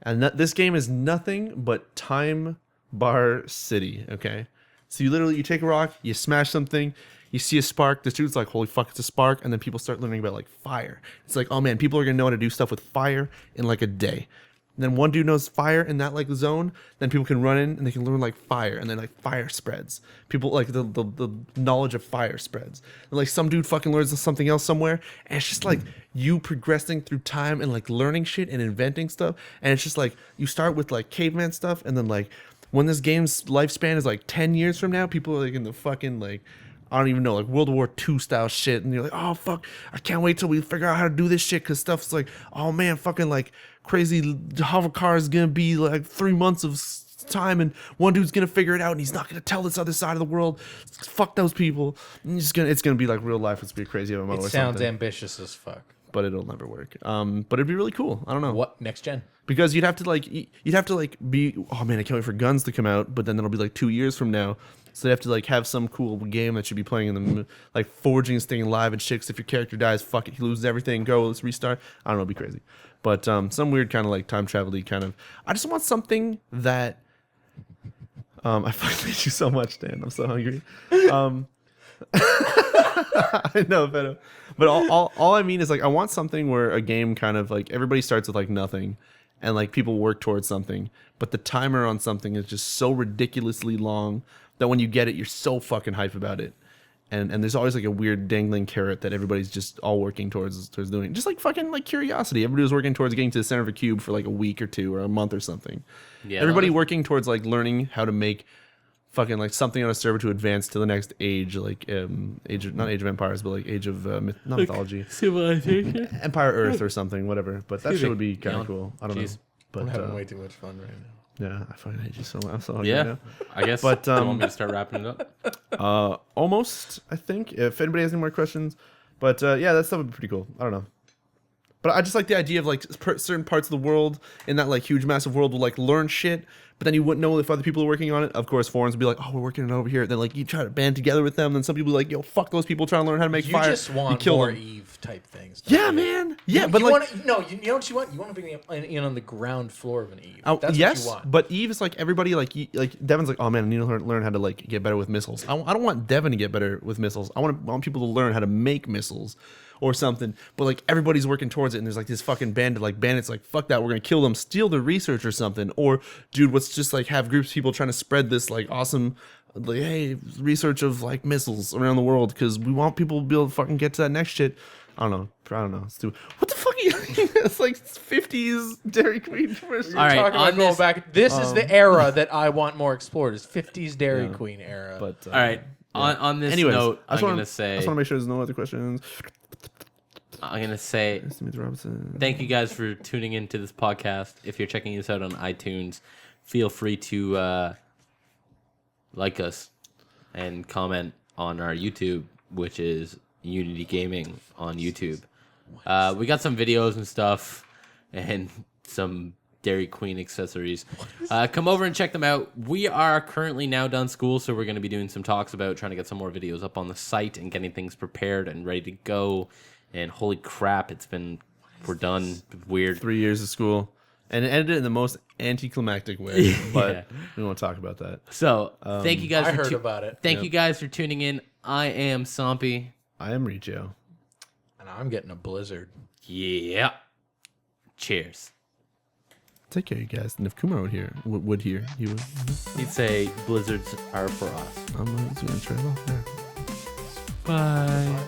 And this game is nothing but time bar city, okay? So you take a rock, you smash something, you see a spark, this dude's like, holy fuck, it's a spark, and then people start learning about like fire. It's like, oh man, people are gonna know how to do stuff with fire in like a day. And then one dude knows fire in that like zone, then people can run in and they can learn like fire, and then like fire spreads. People like the knowledge of fire spreads. And like some dude fucking learns something else somewhere, and it's just like you progressing through time and like learning shit and inventing stuff. And it's just like you start with like caveman stuff, and then like when this game's lifespan is like 10 years from now, people are like in the fucking like, I don't even know, like World War II style shit. And you're like, oh, fuck, I can't wait till we figure out how to do this shit. Because stuff's like, oh, man, fucking like crazy hover car is going to be like 3 months of time. And one dude's going to figure it out. And he's not going to tell this other side of the world. Fuck those people. And it's going to be like real life. It's going to be a crazy MMO. It sounds ambitious as fuck. But it'll never work. But it'd be really cool. I don't know. What, next gen? Because you'd have to be, oh man, I can't wait for guns to come out. But then it'll be like 2 years from now. So they have to like have some cool game that you'd be playing in the like forging, staying alive and shit. 'Cause if your character dies, fuck it, he loses everything. Go, let's restart. I don't know, it'd be crazy. But some weird kind of like time travel-y kind of. I just want something that. I fucking hate you so much, Dan. I'm so hungry. I know, but all I mean is like I want something where a game kind of like everybody starts with like nothing, and like people work towards something, but the timer on something is just so ridiculously long that when you get it, you're so fucking hype about it. And there's always like a weird dangling carrot that everybody's just all working towards doing. Just like fucking like curiosity. Everybody was working towards getting to the center of a cube for like a week or two or a month or something. Yeah. Everybody working towards like learning how to make fucking like something on a server to advance to the next age, like not Age of Empires, but like Age of not mythology, civilization, Empire Earth or something, whatever. But that shit would be kind of cool. I don't know. But I'm having way too much fun right now. Yeah, I fucking hate you so much. I'm so hungry yeah, now. I guess. But you want me to start wrapping it up? Almost. I think. If anybody has any more questions, but yeah, that stuff would be pretty cool. I don't know. But I just like the idea of like certain parts of the world in that like huge massive world will like learn shit, but then you wouldn't know if other people are working on it. Of course, forums would be like, oh, we're working on it over here. Then like you try to band together with them. Then some people are like, yo, fuck those people trying to learn how to make fire. You just want more Eve type things. Yeah, man. Yeah, but like you know what you want? You want to be in on the ground floor of an Eve. That's yes, what you want. But Eve is like everybody like Devin's like, oh man, I need to learn how to like get better with missiles. I don't want Devin to get better with missiles. I want people to learn how to make missiles. Or something, but like everybody's working towards it, and there's like this fucking bandit, like bandits, like fuck that, we're gonna kill them, steal their research or something. Or dude, let's just like have groups of people trying to spread this like awesome, like hey, research of like missiles around the world because we want people to be able to fucking get to that next shit. I don't know. It's stupid. What the fuck are you? It's like 50s Dairy Queen. All right, talking about going back. This is the era that I want more explored. Is 50s Dairy Queen era. But all right. On this note, I'm gonna say. I just want to make sure there's no other questions. I'm going to say thank you guys for tuning into this podcast. If you're checking us out on iTunes, feel free to like us and comment on our YouTube, which is Unity Gaming on YouTube. We got some videos and stuff and some Dairy Queen accessories. Come over and check them out. We are currently now done school, so we're going to be doing some talks about trying to get some more videos up on the site and getting things prepared and ready to go. And holy crap, we're done. Weird. 3 years of school. And it ended in the most anticlimactic way. But we won't talk about that. So, thank you guys I heard about it. Thank you guys for tuning in. I am Somppi. I am Riccio. And I'm getting a blizzard. Yeah. Cheers. Take care, you guys. And if Kumar would hear, he would. He'd say blizzards are for us. I'm just going to turn it off there. Bye.